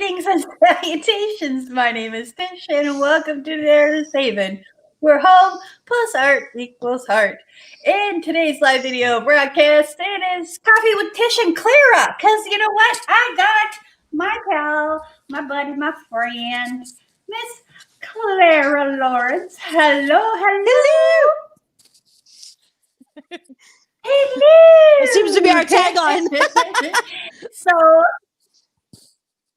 Greetings and salutations. My name is Tish, and welcome to There's Haven, where home plus art equals heart. In today's live video broadcast, it is Coffee with Tish and Clara, because you know what? I got my pal, my buddy, my friend, Miss Clara Lawrence. Hello, hello. Hello. It seems to be our tagline. So,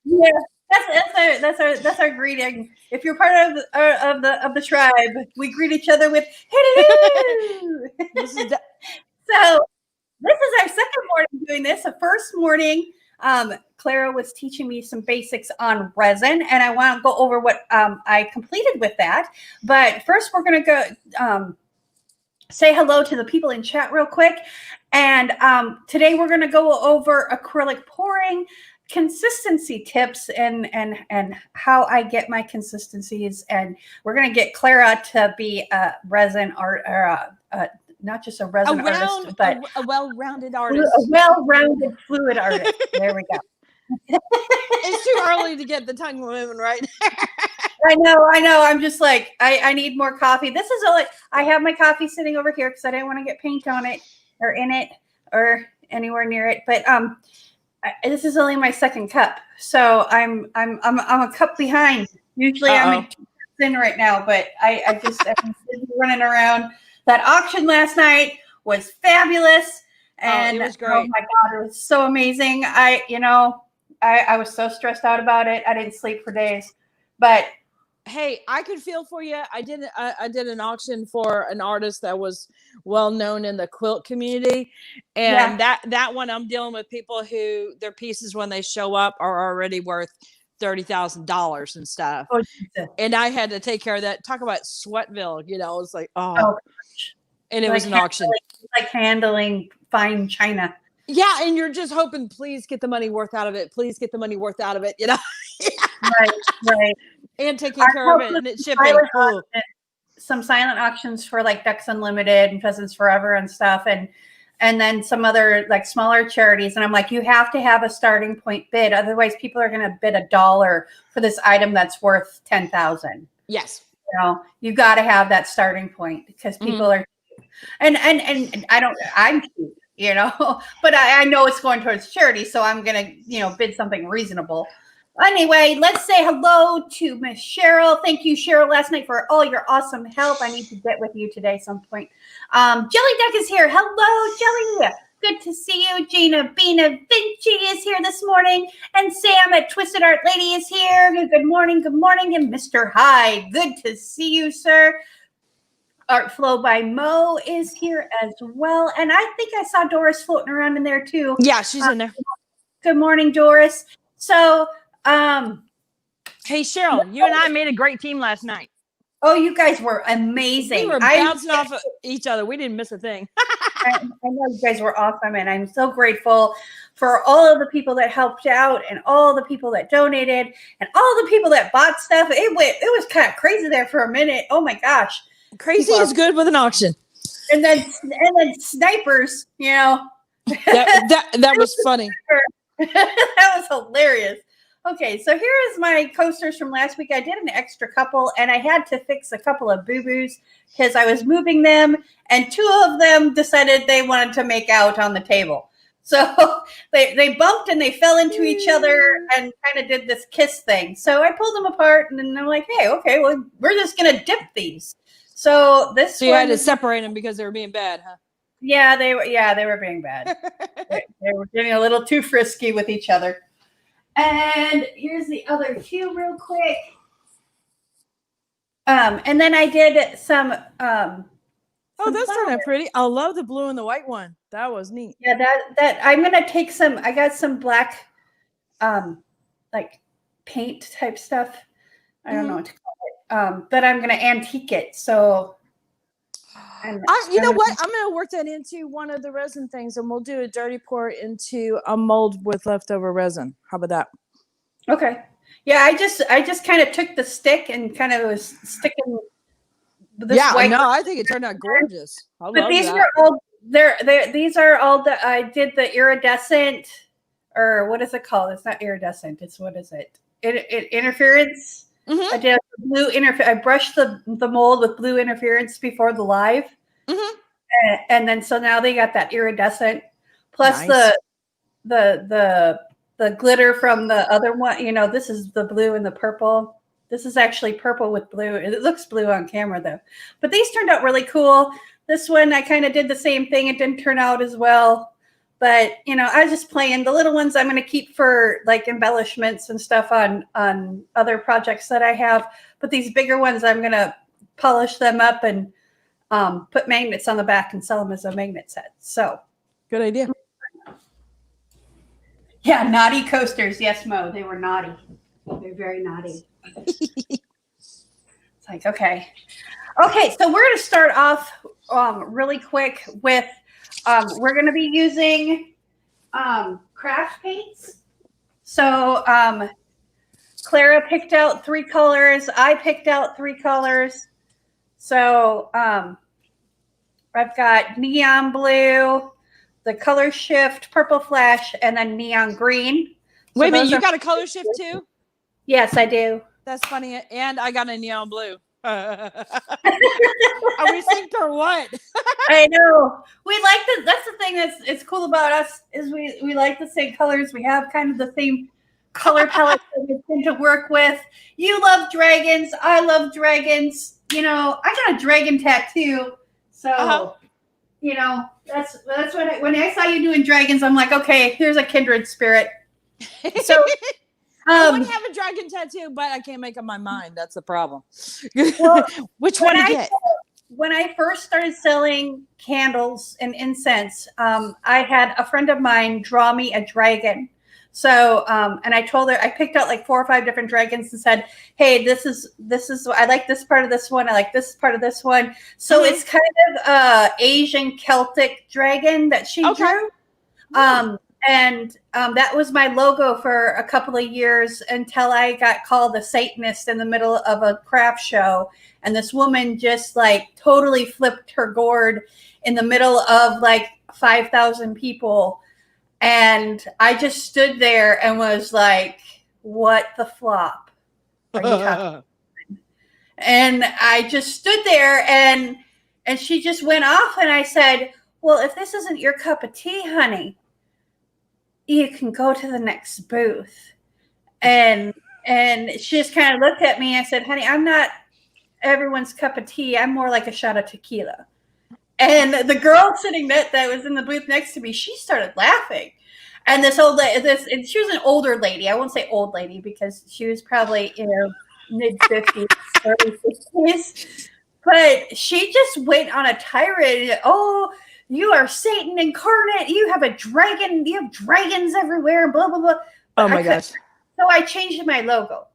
yeah, that's our greeting. If you're part of the tribe, we greet each other with hello. So this is our second morning doing this. The first morning, Clara was teaching me some basics on resin, and I want to go over what I completed with that. But first, we're going to go say hello to the people in chat real quick. And today we're going to go over acrylic pouring, consistency tips, and how I get my consistencies. And we're going to get Clara to be a resin art, or not just a resin artist, but a well-rounded artist. A well-rounded fluid artist. There we go. It's too early to get the tongue moving, right? I know. I'm just like, I need more coffee. This is only, I have my coffee sitting over here because I didn't want to get paint on it or in it or anywhere near it. But this is only my second cup, so I'm a cup behind. Usually I'm in right now, but I'm running around. That auction last night was fabulous, and it was great. Oh my God, it was so amazing. I was so stressed out about it. I didn't sleep for days, but hey, I could feel for you. I did an auction for an artist that was well known in the quilt community, and that one I'm dealing with people who their pieces when they show up are already worth $30,000 and stuff. Oh, and I had to take care of that. Talk about Sweatville, it's like and it was an auction, like handling fine china. Yeah, and you're just hoping, please get the money worth out of it. Please get the money worth out of it. Right. And taking care of it and it shipping. Some silent auctions for like Ducks Unlimited and Pheasants Forever and stuff, and then some other like smaller charities. And I'm like, you have to have a starting point bid, otherwise people are going to bid $1 for this item that's worth $10,000. Yes, you got to have that starting point because people are, and I'm cheap. But I know it's going towards charity, so I'm gonna, bid something reasonable. Anyway, let's say hello to Miss Cheryl. Thank you, Cheryl, last night for all your awesome help. I need to get with you today some point. Jelly Duck is here. Hello, Jelly. Good to see you. Gina Bina Vinci is here this morning. And Sam at Twisted Art Lady is here. Good morning. And Mr. Hyde, good to see you, sir. Art Flow by Mo is here as well. And I think I saw Doris floating around in there too. Yeah, she's in there. Good morning, Doris. So, hey, Cheryl, you and I made a great team last night. Oh, you guys were amazing. We were bouncing off of each other. We didn't miss a thing. I know you guys were awesome, and I'm so grateful for all of the people that helped out and all the people that donated and all the people that bought stuff. It was kind of crazy there for a minute. Oh my gosh. Crazy is good with an auction. And then snipers, that was funny. That was hilarious. Okay, so here is my coasters from last week. I did an extra couple, and I had to fix a couple of boo-boos because I was moving them, and two of them decided they wanted to make out on the table. So they bumped and they fell into each other and kind of did this kiss thing. So I pulled them apart, and then I'm like, hey, okay, well, we're just going to dip these. So you had to separate them because they were being bad, huh? Yeah, they were being bad. they were getting a little too frisky with each other. And here's the other two real quick. And then I did some that's kind of pretty. I love the blue and the white one. That was neat. Yeah, that I'm gonna take some. I got some black like paint type stuff. I don't know what to call it. But I'm gonna antique it. So you know what? I'm gonna work that into one of the resin things, and we'll do a dirty pour into a mold with leftover resin. How about that? Okay. Yeah, I just kind of took the stick and kind of was sticking this white. No, I think it turned out gorgeous. But these are all these are all that I did the iridescent, or what is it called? It's not iridescent. It's what is it? interference. Mm-hmm. I did blue I brushed the mold with blue interference before the live. Mm-hmm. And then so now they got that iridescent plus Nice. the glitter from the other one. You know, this is the blue and the purple. This is actually purple with blue. It looks blue on camera though. But these turned out really cool. This one I kind of did the same thing. It didn't turn out as well. But you know, I was just playing. The little ones I'm going to keep for like embellishments and stuff on other projects that I have. But these bigger ones, I'm going to polish them up and put magnets on the back and sell them as a magnet set. So good idea. Yeah, naughty coasters. Yes, Mo, they were naughty. They're very naughty. It's like, okay, so we're going to start off really quick with we're going to be using craft paints. So Clara picked out 3 colors. I picked out 3 colors. So I've got neon blue, the color shift, purple flash, and then neon green. So wait a minute, you got a color shift too? Yes, I do. That's funny. And I got a neon blue. Are we synced or what? I know. We like this. That's the thing it's cool about us is we like the same colors. We have kind of the same color palette that we tend to work with. You love dragons. I love dragons. You know, I got a dragon tattoo. So, you know, that's when I saw you doing dragons, I'm like, okay, here's a kindred spirit. So I want to have a dragon tattoo, but I can't make up my mind. That's the problem. Well, which one to get? When I first started selling candles and incense, I had a friend of mine draw me a dragon. So, and I told her, I picked out like 4 or 5 different dragons and said, hey, this is, I like this part of this one. I like this part of this one. So it's kind of Asian Celtic dragon that she drew. And that was my logo for a couple of years until I got called a Satanist in the middle of a craft show. And this woman just like totally flipped her gourd in the middle of like 5,000 people. And I just stood there and was like, what the flop are you talking about? And I just stood there and she just went off and I said, well, if this isn't your cup of tea, honey, you can go to the next booth. And she just kind of looked at me. I said, honey, I'm not everyone's cup of tea. I'm more like a shot of tequila. And the girl sitting that was in the booth next to me, she started laughing. And this old lady, and she was an older lady. I won't say old lady because she was probably in her mid 50s, early 60s. But she just went on a tirade. Oh, you are Satan incarnate. You have a dragon. You have dragons everywhere. Blah, blah, blah. Oh, my gosh. So I changed my logo.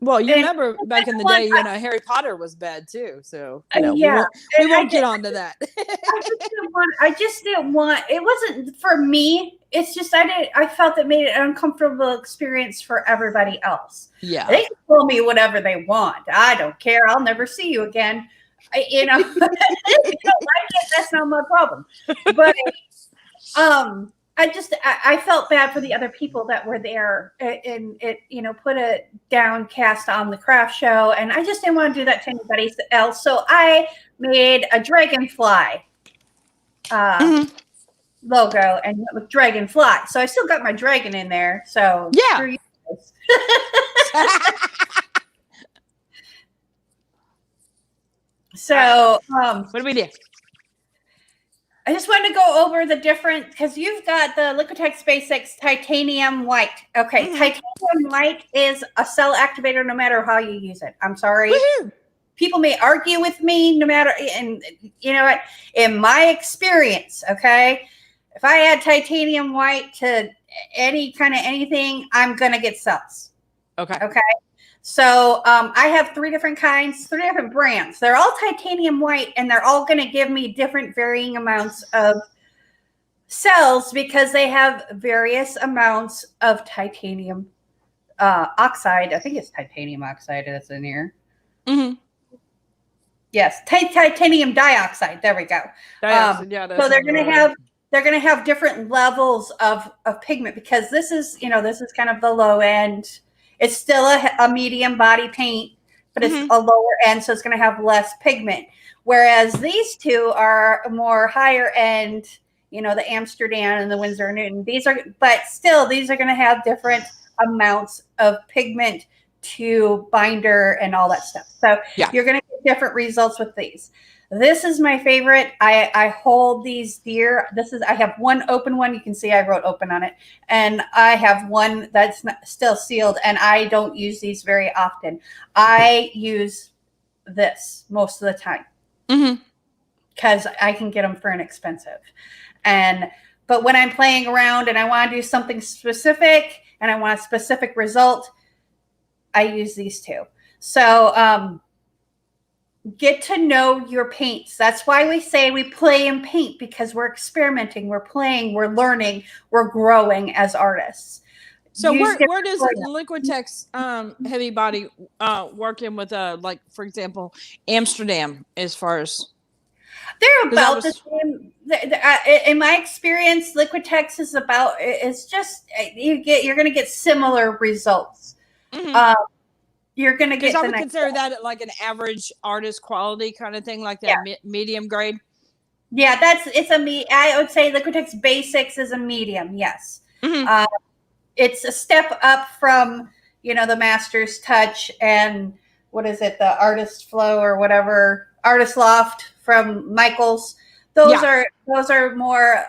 Well, you remember back in the day, you know, Harry Potter was bad too. So, you know, yeah, we won't get onto that. I just didn't want, it wasn't for me. It's just, I felt it made it an uncomfortable experience for everybody else. Yeah. They can tell me whatever they want. I don't care. I'll never see you again. You know, if you don't like it, that's not my problem. But, I felt bad for the other people that were there and it, you know, put a downcast on the craft show. And I just didn't want to do that to anybody else. So I made a dragonfly logo and went with dragonfly. So I still got my dragon in there. So yeah. So what do we do? I just wanted to go over the different, because you've got the Liquitex Basics Titanium White. Okay, Titanium White is a cell activator no matter how you use it. I'm sorry. Woo-hoo. People may argue with me no matter, and you know what, in my experience, okay, if I add Titanium White to any kind of anything, I'm going to get cells. Okay. So I have 3 different kinds, 3 different brands. They're all titanium white, and they're all going to give me different varying amounts of cells because they have various amounts of titanium oxide. I think it's titanium oxide that's in here. Mm-hmm. Yes, titanium dioxide. There we go. So they're going to have different levels of pigment because this is kind of the low end. It's still a medium body paint, but it's a lower end, so it's going to have less pigment. Whereas these two are more higher end, you know, the Amsterdam and the Winsor & Newton. But still, these are going to have different amounts of pigment to binder and all that stuff. So you're going to get different results with these. This is my favorite. I hold these dear. I have one open one. You can see I wrote open on it. And I have one that's still sealed, and I don't use these very often. I use this most of the time because I can get them for inexpensive. But when I'm playing around and I want to do something specific and I want a specific result, I use these two. So get to know your paints. That's why we say we play and paint, because we're experimenting, we're playing, we're learning, we're growing as artists. So where does Liquitex heavy body work in with like, for example, Amsterdam, as far as? They're about the same. In my experience, Liquitex is about, it's just, you're going to get similar results. You're going to get. I would consider that like an average artist quality kind of thing, like that medium grade. Yeah, I would say Liquitex Basics is a medium. Yes. It's a step up from, you know, the Master's Touch and what is it? The Artist Flow or whatever, Artist Loft from Michaels. Those are more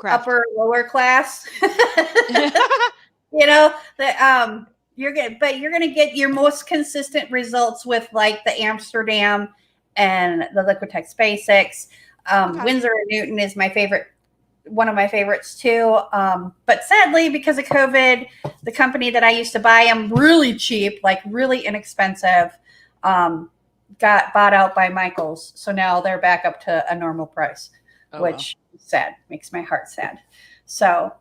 upper lower class. You know, you're gonna get your most consistent results with like the Amsterdam and the Liquitex Basics. Winsor & Newton is my favorite, one of my favorites too. But sadly, because of COVID, the company that I used to buy them really cheap, like really inexpensive, got bought out by Michaels. So now they're back up to a normal price, which is sad, makes my heart sad. So,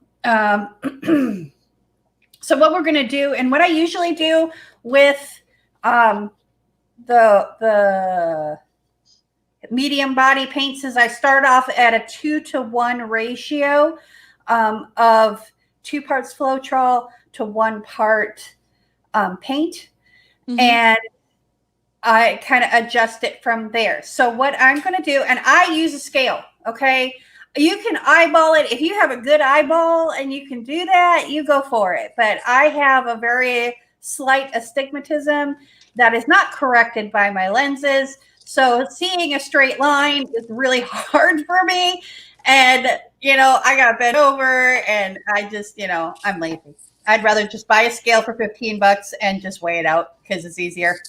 so what we're going to do, and what I usually do with the medium body paints, is I start off at a 2-to-1 ratio of 2 parts Floetrol to 1 part paint. And I kind of adjust it from there. So what I'm going to do, and I use a scale, okay? You can eyeball it. If you have a good eyeball and you can do that, you go for it. But I have a very slight astigmatism that is not corrected by my lenses. So seeing a straight line is really hard for me. And, you know, I got bent over and I just, you know, I'm lazy. I'd rather just buy a scale for $15 and just weigh it out because it's easier.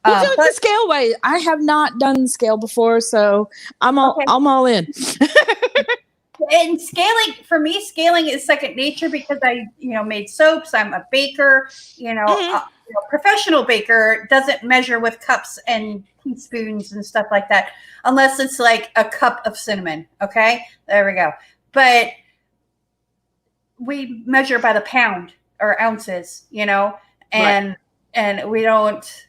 We'll do it the scale way. I have not done scale before, so I'm all in. And scaling, for me, scaling is second nature because I, you know, made soaps. I'm a baker, you know, a professional baker doesn't measure with cups and teaspoons and stuff like that, unless it's like a cup of cinnamon. Okay, there we go. But we measure by the pound or ounces, you know, and we don't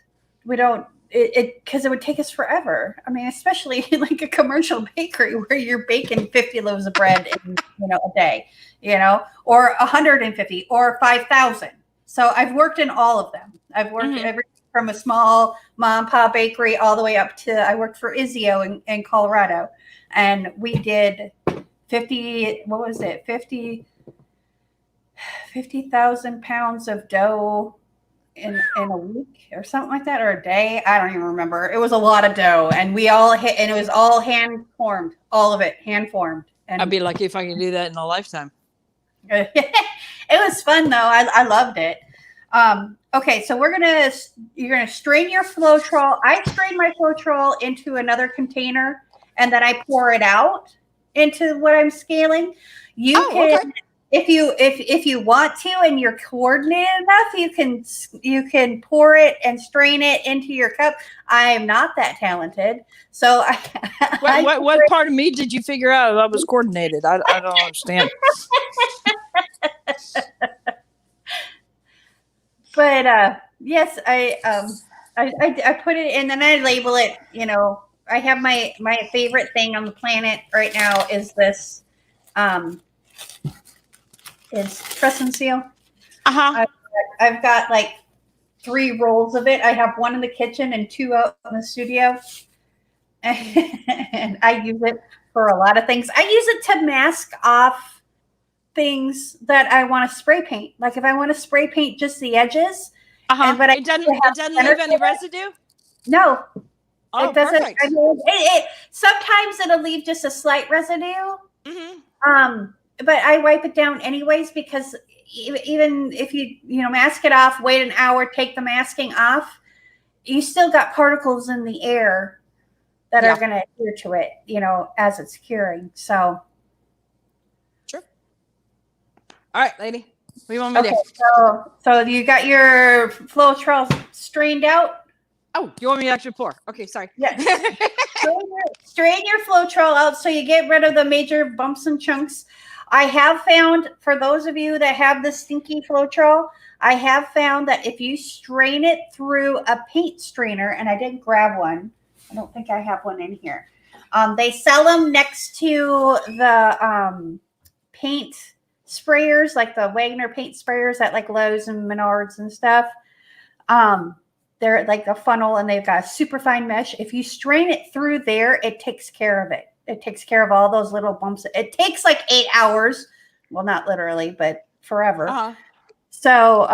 because it would take us forever. I mean, especially like a commercial bakery where you're baking 50 loaves of bread in, you know, a day, you know, or 150 or 5,000. So I've worked in all of them. I've worked from a small mom and pop bakery all the way up to, I worked for Izio in Colorado, and we did 50,000 pounds of dough in a week or something like that, or a day. I don't even remember. It was a lot of dough, and we all hit, and it was all hand formed, all of it hand formed. And I'd be lucky if I could do that in a lifetime. It was fun though. I loved it. Okay, so you're gonna strain your Floetrol. I strain my Floetrol into another container, and then I pour it out into what I'm scaling. You can. If you want to and you're coordinated enough, you can pour it and strain it into your cup. I am not that talented, so what part of me did you figure out I was coordinated? I don't understand. But yes, I put it in, and I label it. You know, I have my favorite thing on the planet right now is this. Is Trust and Seal. Uh-huh. I've got like 3 rolls of it. I have one in the kitchen and 2 out in the studio. And I use it for a lot of things. I use it to mask off things that I want to spray paint. Like if I want to spray paint just the edges, but it doesn't leave any residue? No. Oh, it doesn't. perfect. I mean, sometimes it'll leave just a slight residue. But I wipe it down anyways, because even if you mask it off, wait an hour, take the masking off, you still got particles in the air that are going to adhere to it, as it's curing. So, sure. All right, lady. What do you want me to do? So you got your Floetrol strained out? Oh, you want me to actually pour? Okay, sorry. Yeah. strain your Floetrol out so you get rid of the major bumps and chunks. I have found, for those of you that have the stinky Floetrol, I have found that if you strain it through a paint strainer, and I did grab one. I don't think I have one in here. They sell them next to the paint sprayers, like the Wagner paint sprayers at like Lowe's and Menards and stuff. They're like a funnel and they've got a super fine mesh. If you strain it through there, it takes care of it. It takes care of all those little bumps. It takes like 8 hours. Well, not literally, but forever. So,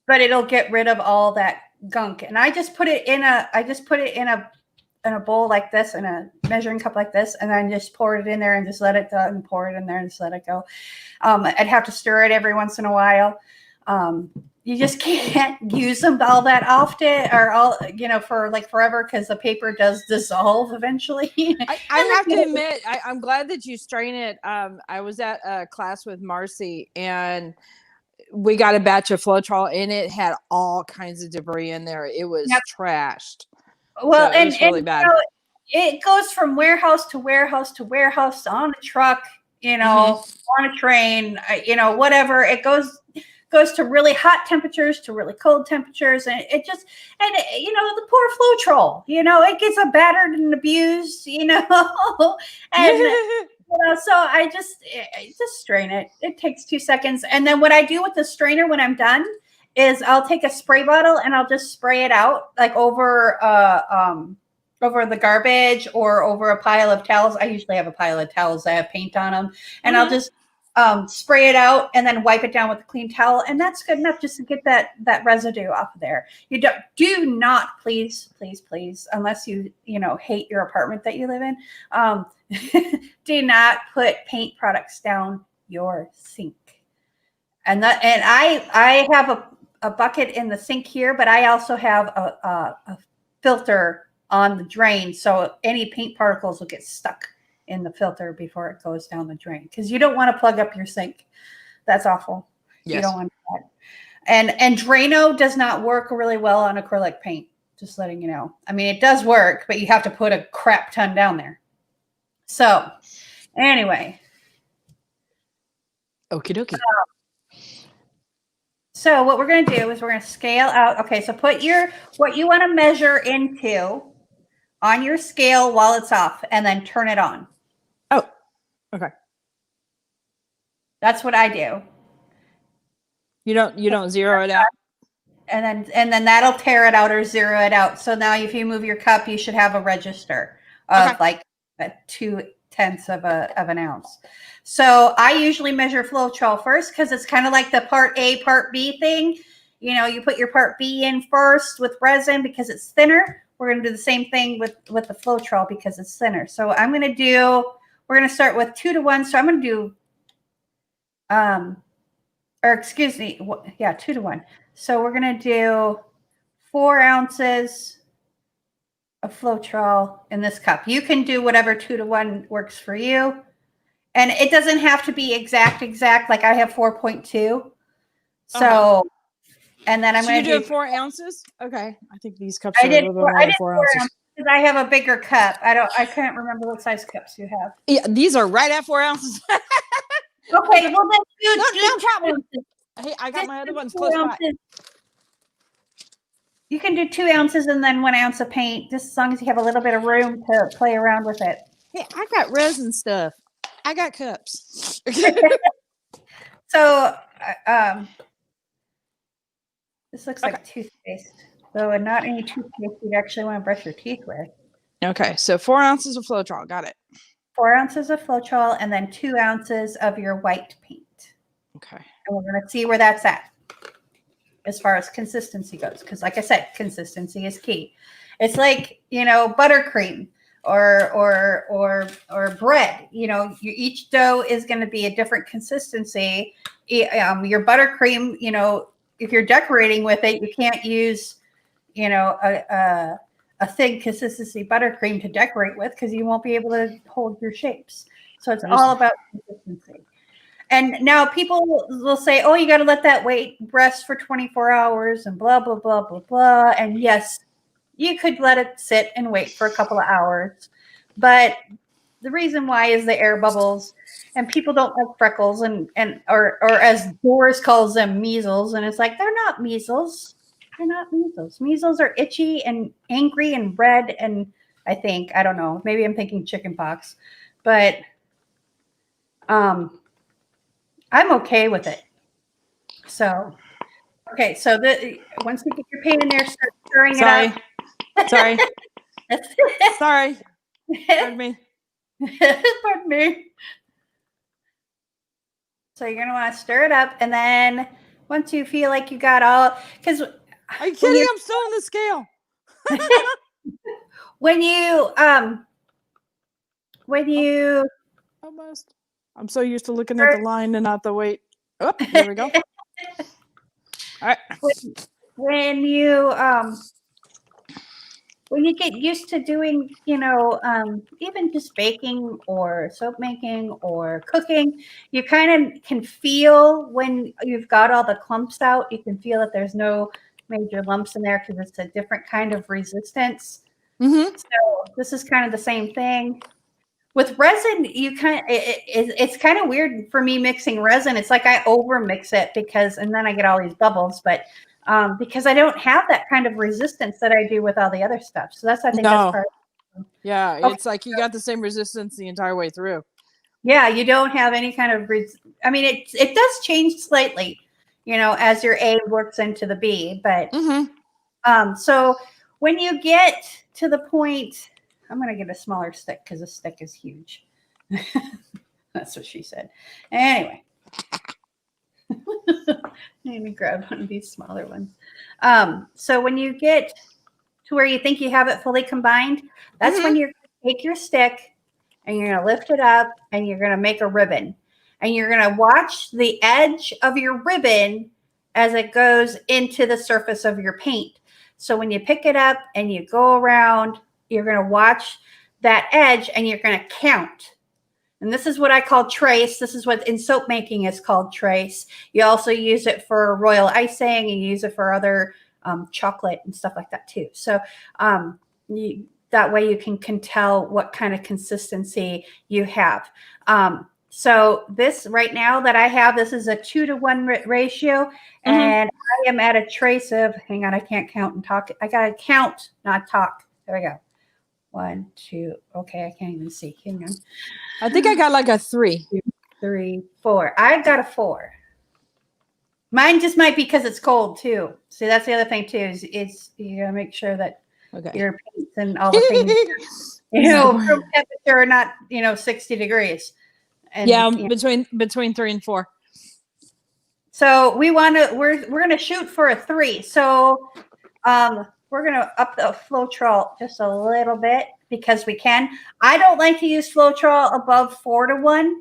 but it'll get rid of all that gunk. And I just put it in a bowl like this, in a measuring cup like this, and then just pour it in there and just let it go, and pour it in there and just let it go. I'd have to stir it every once in a while. You just can't use them all that often, or for like forever, because the paper does dissolve eventually. I have to admit, I'm glad that you strain it. I was at a class with Marcy, and we got a batch of Floetrol, and it had all kinds of debris in there. It was trashed. Well, so it was really bad. It goes from warehouse to warehouse to warehouse, on a truck, on a train, whatever. It goes to really hot temperatures, to really cold temperatures, and the poor Floetrol, it gets battered and abused, and so I just strain it. It takes 2 seconds, and then what I do with the strainer when I'm done is I'll take a spray bottle and I'll just spray it out, like over the garbage or over a pile of towels. I usually have a pile of towels that have paint on them, and I'll just spray it out and then wipe it down with a clean towel, and that's good enough just to get that residue off of there. You do not, please, unless you hate your apartment that you live in, do not put paint products down your sink. And I have a bucket in the sink here, but I also have a filter on the drain, so any paint particles will get stuck in the filter before it goes down the drain, because you don't want to plug up your sink. That's awful. Yes. You don't want that. And Drano does not work really well on acrylic paint, just letting you know. I mean, it does work, but you have to put a crap ton down there. So anyway. Okie dokie. So what we're going to do is we're going to scale out. Okay, so put what you want to measure into on your scale while it's off, and then turn it on. Oh, okay. That's what I do. You don't zero it out? And then that'll tear it out or zero it out. So now if you move your cup, you should have a register of like 0.2 of an ounce. So I usually measure Floetrol first, because it's kind of like the part A, part B thing. You put your part B in first with resin because it's thinner. We're going to do the same thing with the Floetrol because it's thinner. So we're going to start with 2 to 1. So I'm going to do, 2 to 1. So we're going to do 4 ounces of Floetrol in this cup. You can do whatever 2 to 1 works for you. And it doesn't have to be exact. Like I have 4.2. So, and then I'm going to do 4 ounces. Okay. I think these cups are a little bit more than 4 ounces. Because I have a bigger cup. I can't remember what size cups you have. Yeah, these are right at 4 ounces. Okay, well then do 2 ounces. Hey, I got my other ones close by. You can do 2 ounces and then 1 ounce of paint, just as long as you have a little bit of room to play around with it. Hey, I got resin stuff. I got cups. So this looks like toothpaste, though not any toothpaste you'd actually want to brush your teeth with. Okay, so 4 ounces of Floetrol. Got it. 4 ounces of Floetrol and then 2 ounces of your white paint. Okay. And we're going to see where that's at as far as consistency goes. Because like I said, consistency is key. It's like, buttercream or bread. Each dough is going to be a different consistency. Your buttercream, if you're decorating with it, you can't use, a thin consistency buttercream to decorate with because you won't be able to hold your shapes. So it's all about consistency. And now people will say, oh, you got to let that weight rest for 24 hours and blah, blah, blah, blah, blah. And yes, you could let it sit and wait for a couple of hours. But the reason why is the air bubbles. And people don't like freckles or as Doris calls them, measles. And it's like, they're not measles. They're not measles. Measles are itchy and angry and red. And I don't know, maybe I'm thinking chicken pox. But I'm okay with it. So, okay. So once you get your paint in there, start stirring it up. Sorry. Sorry. Pardon me. Pardon me. So you're going to want to stir it up. And then once you feel like you got all, because are you kidding? I'm still on the scale. when you almost. I'm so used to looking at the line and not the weight. Oh, there we go. All right. When you get used to doing, even just baking or soap making or cooking, you kind of can feel when you've got all the clumps out. You can feel that there's no major lumps in there because it's a different kind of resistance. Mm-hmm. So this is kind of the same thing. With resin, it's kind of weird for me mixing resin. It's like I over mix it and then I get all these bubbles, but because I don't have that kind of resistance that I do with all the other stuff. So that's, I think that's part of it. Yeah, it's like you got the same resistance the entire way through. Yeah, you don't have any kind of, it does change slightly, as your A works into the B, but so when you get to the point, I'm going to get a smaller stick because the stick is huge. That's what she said. Anyway. Let me grab one of these smaller ones. So when you get to where you think you have it fully combined, that's when you're going to take your stick and you're going to lift it up and you're going to make a ribbon. And you're going to watch the edge of your ribbon as it goes into the surface of your paint. So when you pick it up and you go around, you're going to watch that edge and you're going to count. And this is what I call trace. This is what in soap making is called trace. You also use it for royal icing. You use it for other chocolate and stuff like that too. So that way you can tell what kind of consistency you have. So this right now that I have, this is a 2-to-1 ratio. And I am at a trace of, hang on, I can't count and talk. I got to count, not talk. There we go. 1, 2. Okay, I can't even see. Hang on. I think I got like a 3. 2, 3, 4. I've got a 4. Mine just might be because it's cold too. See, that's the other thing too. Is you gotta make sure that your paints and all the things, room temperature are not 60 degrees. And, yeah, between 3 and 4. So we're gonna shoot for a 3. So we're going to up the Floetrol just a little bit because we can. I don't like to use Floetrol above 4-to-1.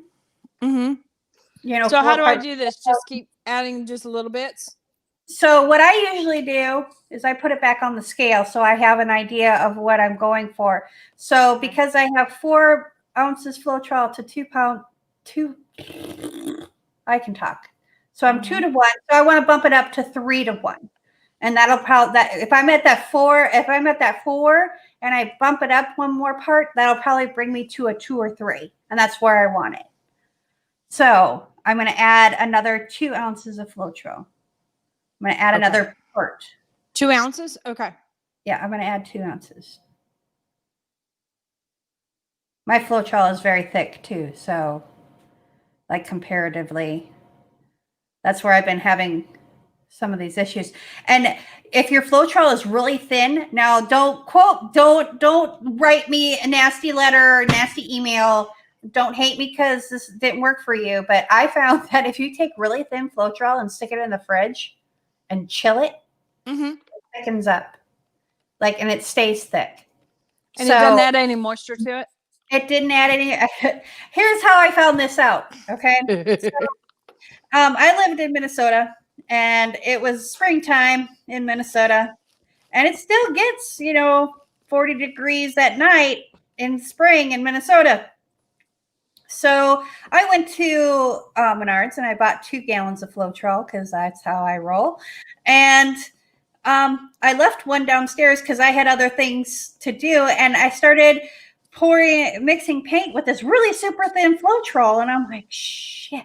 So how do I do this? Just keep adding just a little bits? So what I usually do is I put it back on the scale so I have an idea of what I'm going for. So because I have 4 ounces Floetrol to 2 pound, I can talk. So I'm 2-to-1. So I want to bump it up to 3-to-1. And that'll probably, if I'm at that 4 and I bump it up one more part, that'll probably bring me to a 2 or 3. And that's where I want it. So I'm going to add another 2 ounces of Floetrol. I'm going to add another part. 2 ounces? Okay. Yeah, I'm going to add 2 ounces. My Floetrol is very thick too. So like comparatively. That's where I've been having some of these issues. And if your Floetrol is really thin, now don't write me a nasty letter or nasty email. Don't hate me because this didn't work for you. But I found that if you take really thin Floetrol and stick it in the fridge and chill it, it thickens up. And it stays thick. And it doesn't add any moisture to it? It didn't add any. Here's how I found this out. Okay. So, I lived in Minnesota, and it was springtime in Minnesota, and it still gets, 40 degrees at night in spring in Minnesota. So I went to Menards, and I bought 2 gallons of Floetrol because that's how I roll. And I left one downstairs because I had other things to do, and I started mixing paint with this really super thin Floetrol, and I'm like, shit.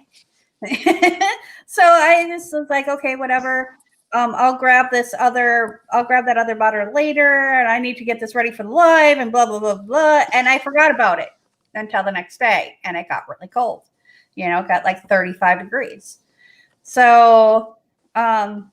So I just was like, okay, whatever. I'll grab that other bottle later, and I need to get this ready for the live, and blah blah blah blah. And I forgot about it until the next day, and it got really cold. Got like 35 degrees. So, and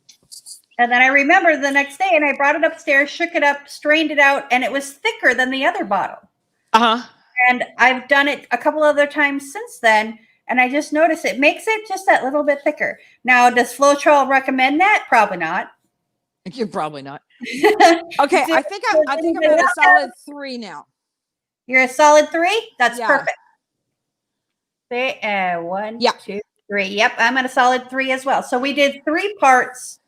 then I remember the next day, and I brought it upstairs, shook it up, strained it out, and it was thicker than the other bottle. And I've done it a couple other times since then. And I just noticed it makes it just that little bit thicker. Now, does Floetrol recommend that? Probably not. You're probably not. Okay, I think I'm at a solid 3 now. You're a solid 3? That's perfect. Okay, 1, 2, 3. Yep, I'm at a solid 3 as well. So we did 3 parts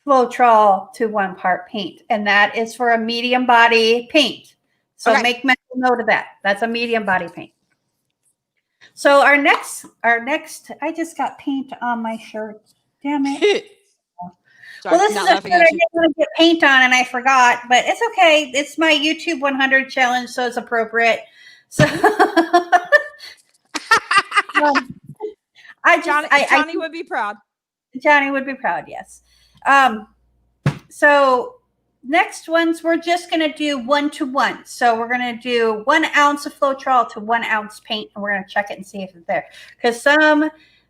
Floetrol to 1 part paint, and that is for a medium body paint. So make mental note of that. That's a medium body paint. So our next, I just got paint on my shirt. Damn it. Sorry, well, this is a shirt I didn't want to get paint on, and I forgot, but it's okay. It's my YouTube 100 challenge, so it's appropriate. So Johnny would be proud. Johnny would be proud, yes. So next ones, we're just going to do 1-to-1. So we're going to do 1 ounce of Floetrol to 1 ounce paint, and we're going to check it and see if it's there. Because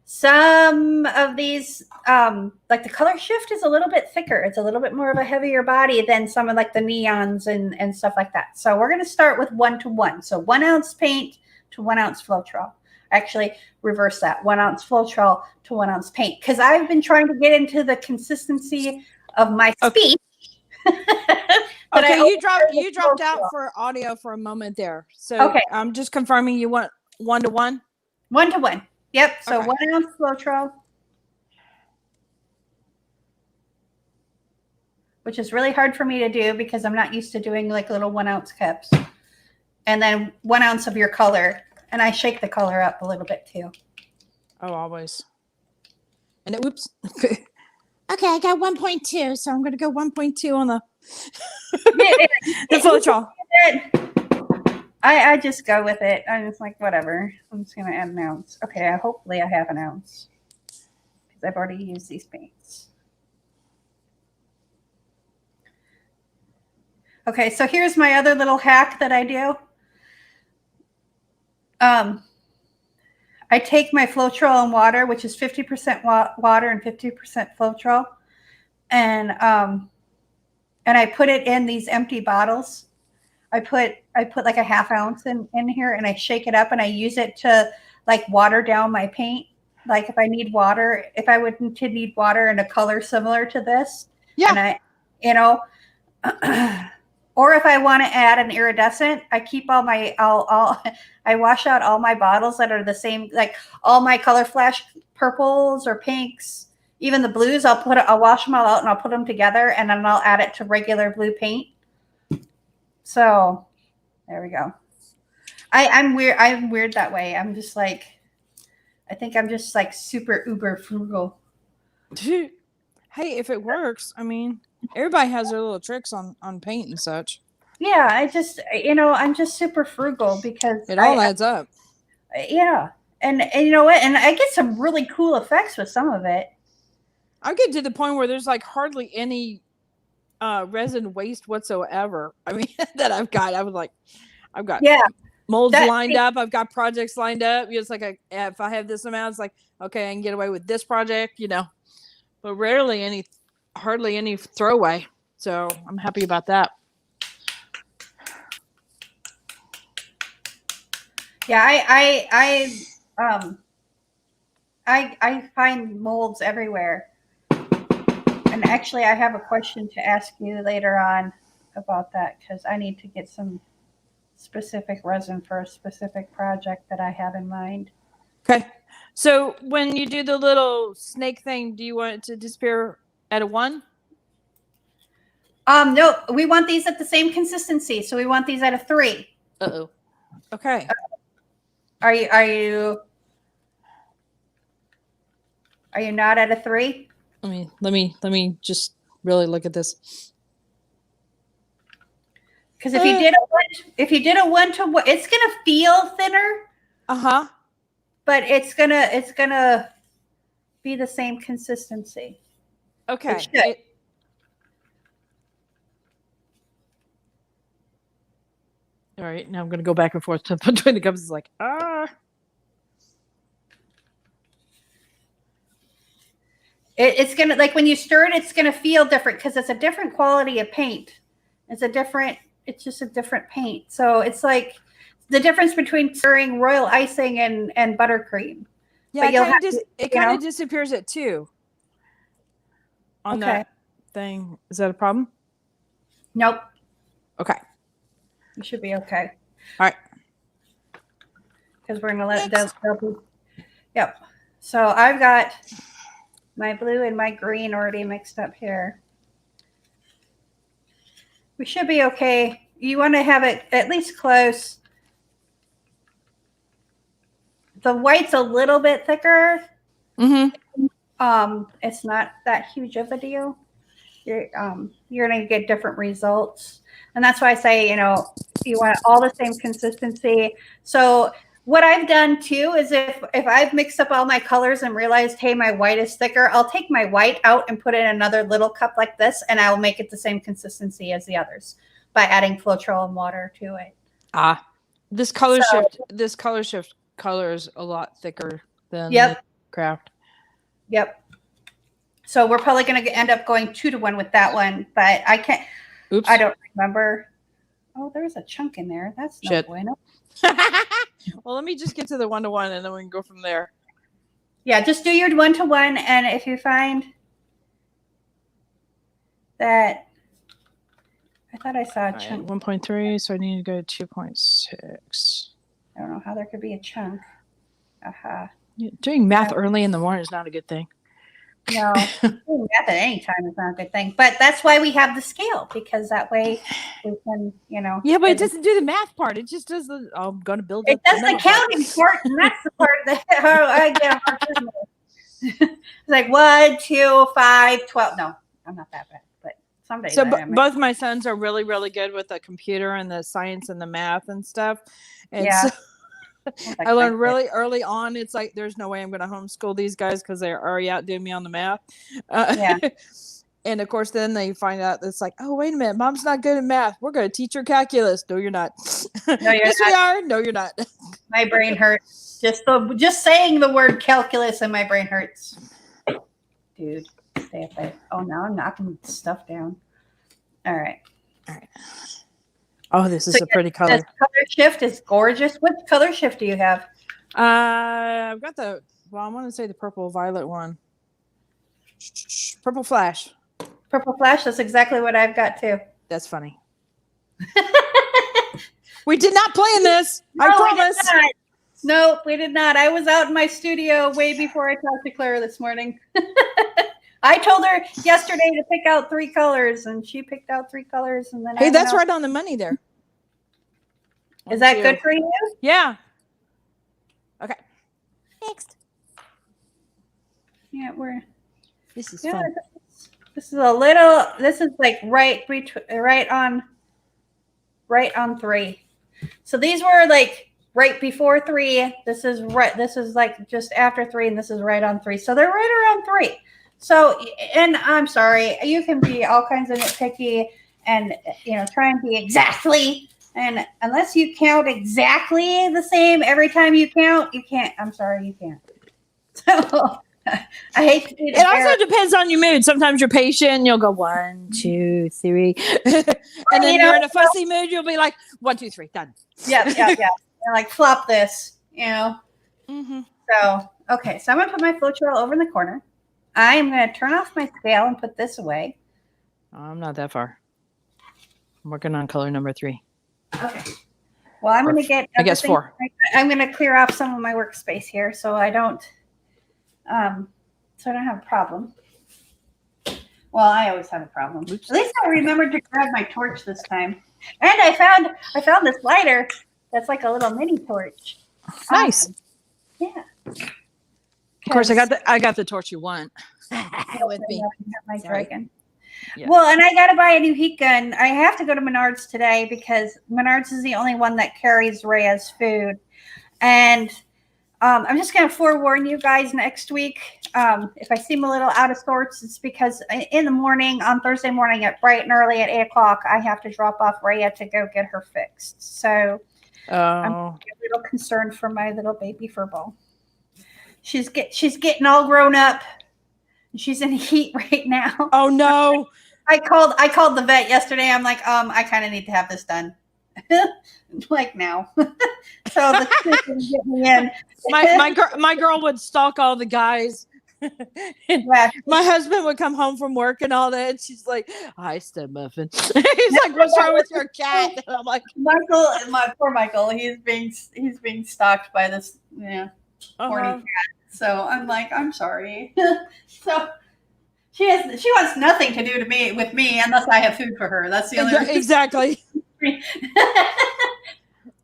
some of these, like the color shift is a little bit thicker. It's a little bit more of a heavier body than some of like the neons and stuff like that. So we're going to start with 1-to-1. So 1 ounce paint to 1 ounce Floetrol. Actually, reverse that. 1 ounce Floetrol to 1 ounce paint. Because I've been trying to get into the consistency of my speech. Okay, you dropped out for audio for a moment there. So I'm just confirming you want 1-to-1? 1-to-1. Yep. So 1 ounce Floetrol, which is really hard for me to do because I'm not used to doing like little 1 ounce cups. And then 1 ounce of your color. And I shake the color up a little bit too. Oh, always. And oops. Okay, I got 1.2, so I'm going to go 1.2 on the Floetrol. I just go with it. I'm just like, whatever. I'm just going to add an ounce. Okay, hopefully I have an ounce because I've already used these paints. Okay, so here's my other little hack that I do. I take my Floetrol and water, which is 50% water and 50% Floetrol, and I put it in these empty bottles. I put like a ½ ounce in here, and I shake it up, and I use it to like water down my paint. Like if I need water, if I would need water in a color similar to this, and or if I want to add an iridescent, I keep all my I wash out all my bottles that are the same, like all my color flash purples or pinks, even the blues. I'll wash them all out and I'll put them together, and then I'll add it to regular blue paint. So there we go. I'm weird that way. I'm just like, I think I'm just like super uber frugal. Hey, if it works, I mean, everybody has their little tricks on paint and such. Yeah, I just, I'm just super frugal because it all adds up. Yeah. And you know what? And I get some really cool effects with some of it. I get to the point where there's like hardly any resin waste whatsoever. I mean, that I've got molds lined up. I've got projects lined up. It's like if I have this amount, it's like, okay, I can get away with this project, but hardly any throwaway. So I'm happy about that. Yeah, I find molds everywhere. And actually, I have a question to ask you later on about that because I need to get some specific resin for a specific project that I have in mind. Okay. So when you do the little snake thing, do you want it to disappear at a 1? No, we want these at the same consistency. So we want these at a 3. Uh-oh. Okay. Are you not at a 3? Let me just really look at this. Because if you did a 1 to 1, it's gonna feel thinner. Uh-huh. But it's gonna be the same consistency. Okay. All right. Now I'm gonna go back and forth between the cups. It's like It's gonna, like, when you stir it, it's gonna feel different because it's a different quality of paint. It's just a different paint. So it's like the difference between stirring royal icing and buttercream. Yeah, it kind of disappears at 2 on that thing. Is that a problem? Nope. Okay. You should be okay. All right. Because we're gonna let they'll be. Yep. So I've got my blue and my green already mixed up here. We should be okay. You want to have it at least close. The white's a little bit thicker. Mm-hmm. It's not that huge of a deal. You're going to get different results. And that's why I say, you want all the same consistency. So what I've done too is if I've mixed up all my colors and realized, hey, my white is thicker, I'll take my white out and put it in another little cup like this, and I will make it the same consistency as the others by adding Floetrol and water to it. This color shift color is a lot thicker than the craft. Yep. So we're probably going to end up going 2 to 1 with that one, but I can't. Oops. I don't remember. Oh, there's a chunk in there. That's no bueno. Well, let me just get to the 1 to 1 and then we can go from there. Yeah, just do your 1 to 1, and if you find that, I thought I saw a chunk. 1.3, so I need to go to 2.6. I don't know how there could be a chunk. Doing math early in the morning is not a good thing. No, doing math at any time is not a good thing. But that's why we have the scale, because that way we can, Yeah, but it doesn't do the math part. It just does the. I'm going to build. It does the counting part, and that's the part that I get. It's like 1, 2, 5, 12. No, I'm not that bad, but some days. So both my sons are really, really good with the computer and the science and the math and stuff. And so I learned really early on. It's like there's no way I'm going to homeschool these guys because they're already outdoing me on the math. And of course, then they find out it's like, oh, wait a minute, mom's not good at math. We're going to teach her calculus. No, you're not. No, you're yes, not. we are. No, you're not. My brain hurts. Just saying the word calculus and my brain hurts. Dude, stay up there. Oh, now I'm knocking stuff down. All right. Oh, this is a pretty color. This color shift is gorgeous. What color shift do you have? I've got I want to say the purple violet one. Purple flash. Purple flash. That's exactly what I've got too. That's funny. We did not plan this. No, I promise. No, we did not. I was out in my studio way before I talked to Clara this morning. I told her yesterday to pick out 3 colors, and she picked out 3 colors, and then hey, that's right on the money there. Is that good for you? Yeah. Okay. Next. Yeah, This is fun. This is like right on 3. So these were like right before 3. This is like just after 3, and this is right on 3. So they're right around 3. So, and I'm sorry, you can be all kinds of nitpicky and, try and be exactly, And unless you count exactly the same every time you count, you can't. I'm sorry, you can't. So I hate to be the It also depends on your mood. Sometimes you're patient and you'll go 1, 2, 3. And then you're in a fussy mood, you'll be like 1, 2, 3, done. Yeah. And like flop this, Mm-hmm. So, okay. So I'm going to put my Floetrol over in the corner. I'm going to turn off my scale and put this away. I'm not that far. I'm working on color number 3. Okay. Well, I'm going to get, I guess 4. I'm going to clear off some of my workspace here so I don't have a problem. Well, I always have a problem. Oops. At least I remembered to grab my torch this time. And I found this lighter that's like a little mini torch. Nice. Yeah. Of course, I got the torch you want with me. My dragon. Yeah. Well, and I got to buy a new heat gun. I have to go to Menards today because Menards is the only one that carries Rhea's food. And I'm just going to forewarn you guys next week. If I seem a little out of sorts, it's because in the morning, on Thursday morning at bright and early at 8 o'clock, I have to drop off Rhea to go get her fixed. So I'm a little concerned for my little baby furball. She's getting all grown up. She's in heat right now. Oh no! I called the vet yesterday. I'm like, I kind of need to have this done. Like now. So the kids can get me in. My girl would stalk all the guys. My husband would come home from work and all that, and she's like, "Hi, Stem Muffin." He's like, "What's wrong with your cat?" And I'm like, my poor Michael. He's being stalked by this horny cat. So I'm like, I'm sorry. So she wants nothing to do with me unless I have food for her. That's the only reason. Exactly.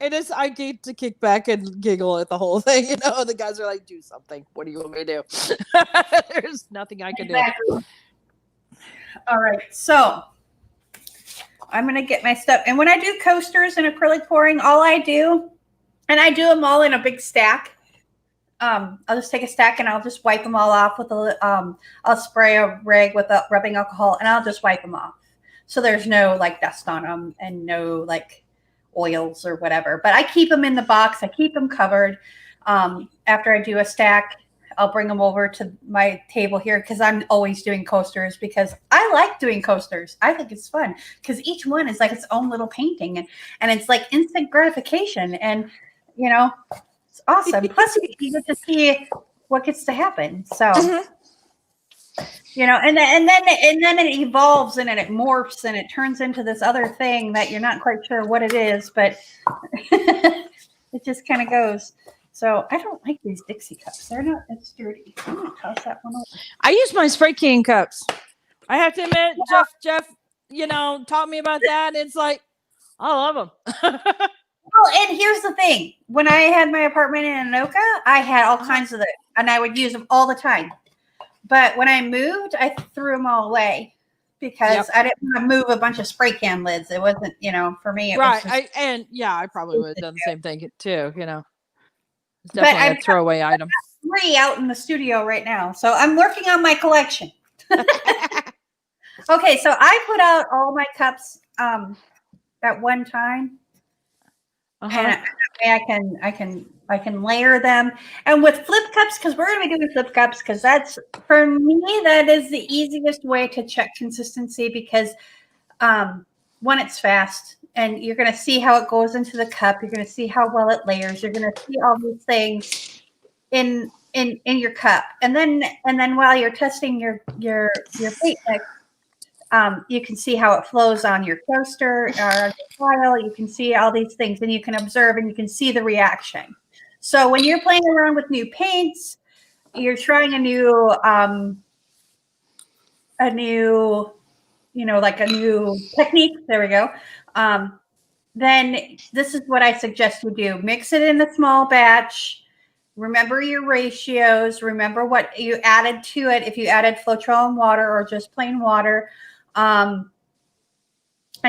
It is. I get to kick back and giggle at the whole thing. The guys are like, "Do something. What do you want me to do?" There's nothing I can do. All right, so I'm gonna get my stuff. And when I do coasters and acrylic pouring, all I do, and I do them all in a big stack. I'll just take a stack and I'll just wipe them all off with I'll spray a rag with rubbing alcohol and I'll just wipe them off. So there's no like dust on them and no like oils or whatever, but I keep them in the box. I keep them covered. After I do a stack, I'll bring them over to my table here because I'm always doing coasters because I like doing coasters. I think it's fun because each one is like its own little painting and it's like instant gratification and it's awesome. Plus you get to see what gets to happen. So and then it evolves and it morphs and it turns into this other thing that you're not quite sure what it is, but it just kind of goes. So I don't like these Dixie cups. They're not as sturdy. I'm gonna toss that one over. I use my spray can cups. I have to admit, Jeff, taught me about that. And it's like, I love them. Well, and here's the thing. When I had my apartment in Anoka, I had all kinds of them, and I would use them all the time. But when I moved, I threw them all away because I didn't want to move a bunch of spray can lids. It wasn't, for me. It right. Was I probably would have done the same thing too, It's definitely a throwaway item. 3 out in the studio right now. So I'm working on my collection. Okay, so I put out all my cups at one time. And I can layer them, and with flip cups because we're going to be doing flip cups because that's for me that is the easiest way to check consistency because one, it's fast and you're going to see how it goes into the cup. You're going to see how well it layers. You're going to see all these things in your cup, and then while you're testing your paint mix. You can see how it flows on your coaster or your file. You can see all these things and you can observe and you can see the reaction. So when you're playing around with new paints, you're trying a new technique. There we go. Then this is what I suggest you do. Mix it in a small batch. Remember your ratios. Remember what you added to it. If you added Floetrol and water or just plain water. And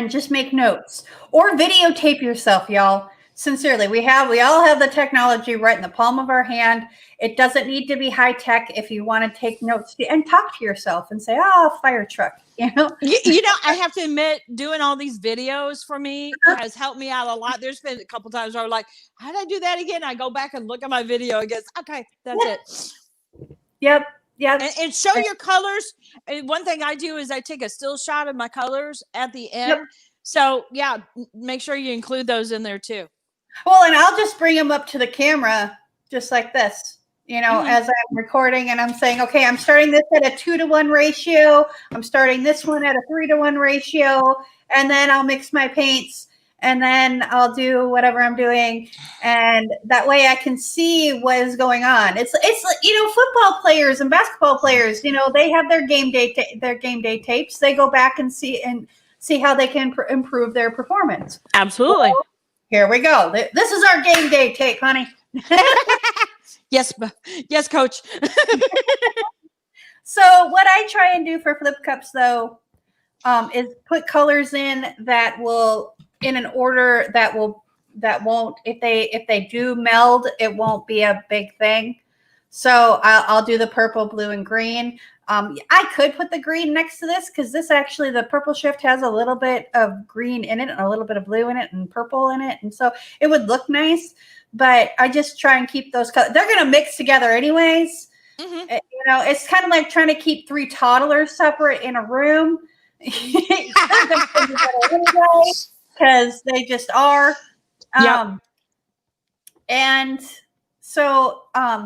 just make notes or videotape yourself, y'all. Sincerely, we all have the technology right in the palm of our hand. It doesn't need to be high tech if you want to take notes and talk to yourself and say, "Oh, fire truck," You know, I have to admit, doing all these videos for me has helped me out a lot. There's been a couple times where I'm like, "How did I do that again?" I go back and look at my video again. Okay, that's it. Yep. And show your colors. And one thing I do is I take a still shot of my colors at the end. Yep. So yeah, make sure you include those in there too. Well, and I'll just bring them up to the camera just like this, as I'm recording, and I'm saying, okay, I'm starting this at a 2-to-1 ratio. I'm starting this one at a 3-to-1 ratio, and then I'll mix my paints, and then I'll do whatever I'm doing, and that way I can see what is going on. It's football players and basketball players, they have their game day tapes. They go back and see how they can improve their performance. Absolutely. Well, here we go. This is our game day tape, honey. Yes, coach. So what I try and do for flip cups, though, is put colors in that will, in an order that won't, if they do meld, it won't be a big thing. So I'll do the purple, blue, and green. I could put the green next to this because this actually, the purple shift has a little bit of green in it and a little bit of blue in it and purple in it. And so it would look nice, but I just try and keep those colors. They're going to mix together anyways. Mm-hmm. It's kind of like trying to keep 3 toddlers separate in a room. Because they just are. Yep. And so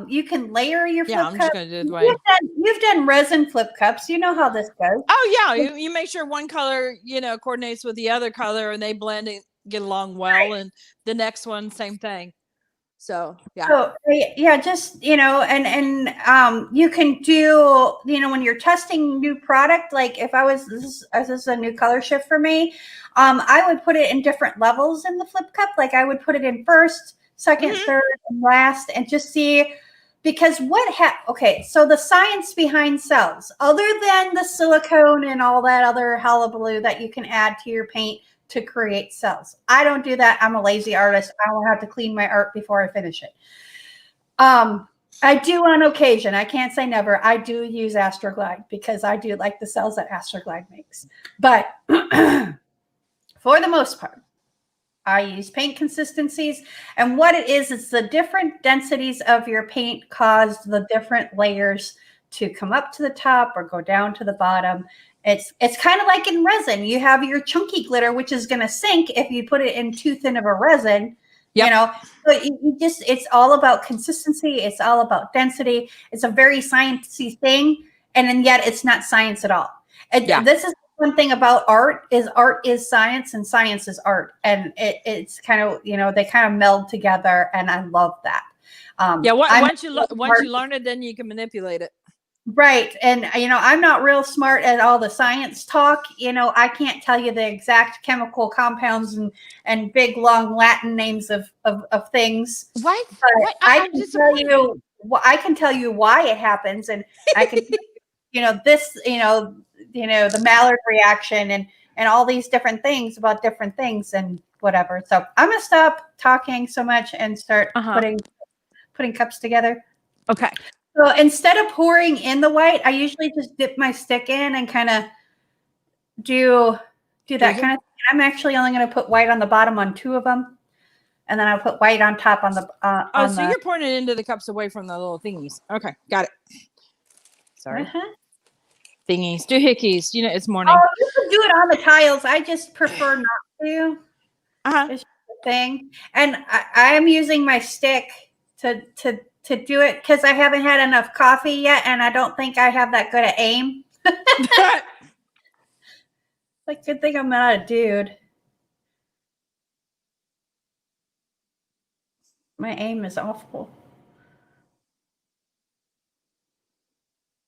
you can layer your flip cups. I'm just going to do the way. You've done resin flip cups. You know how this goes. Oh, yeah. You make sure one color, coordinates with the other color and they blend and get along well. Right. And the next one, same thing. So, yeah. So, yeah, just, and you can do, when you're testing new product, like if this is a new color shift for me, I would put it in different levels in the flip cup. Like I would put it in first, second, third, and last, and just see, because okay, so the science behind cells, other than the silicone and all that other hullabaloo that you can add to your paint to create cells. I don't do that. I'm a lazy artist. I don't have to clean my art before I finish it. I do on occasion. I can't say never. I do use Astroglide because I do like the cells that Astroglide makes. But for the most part, I use paint consistencies. And what it is the different densities of your paint cause the different layers to come up to the top or go down to the bottom. It's kind of like in resin. You have your chunky glitter, which is going to sink if you put it in too thin of a resin. Yep. But it's all about consistency. It's all about density. It's a very sciencey thing. And yet it's not science at all. This is one thing about art is science and science is art. And it's kind of, they kind of meld together. And I love that. Once you learn it, then you can manipulate it. Right. And, I'm not real smart at all the science talk. I can't tell you the exact chemical compounds and big, long Latin names of things. What? But I can tell you why it happens. And I can, the Maillard reaction and all these different things about different things and whatever. So I'm going to stop talking so much and start putting cups together. Okay. So instead of pouring in the white, I usually just dip my stick in and kind of do that kind of thing. I'm actually only going to put white on the bottom on 2 of them. And then I'll put white on top on the so you're pouring it into the cups away from the little thingies. Okay, got it. Sorry. Thingies, doohickeys. It's morning. Oh, you can do it on the tiles. I just prefer not to. It's the thing. And I am using my stick to do it because I haven't had enough coffee yet, and I don't think I have that good at aim. Like, good thing I'm not a dude. My aim is awful.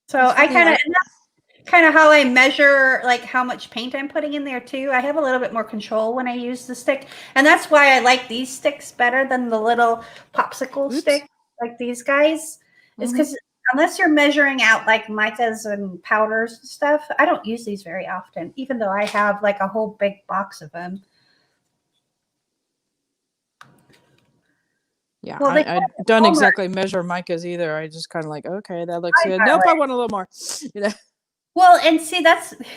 So I kind of how I measure like how much paint I'm putting in there too. I have a little bit more control when I use the stick, and that's why I like these sticks better than the little popsicle stick. Like these guys, is because unless you're measuring out like micas and powders and stuff, I don't use these very often, even though I have like a whole big box of them. Yeah, Well, I don't exactly measure micas either. I just kind of like, okay, that looks good. Nope, I want a little more. You know. Well, and see,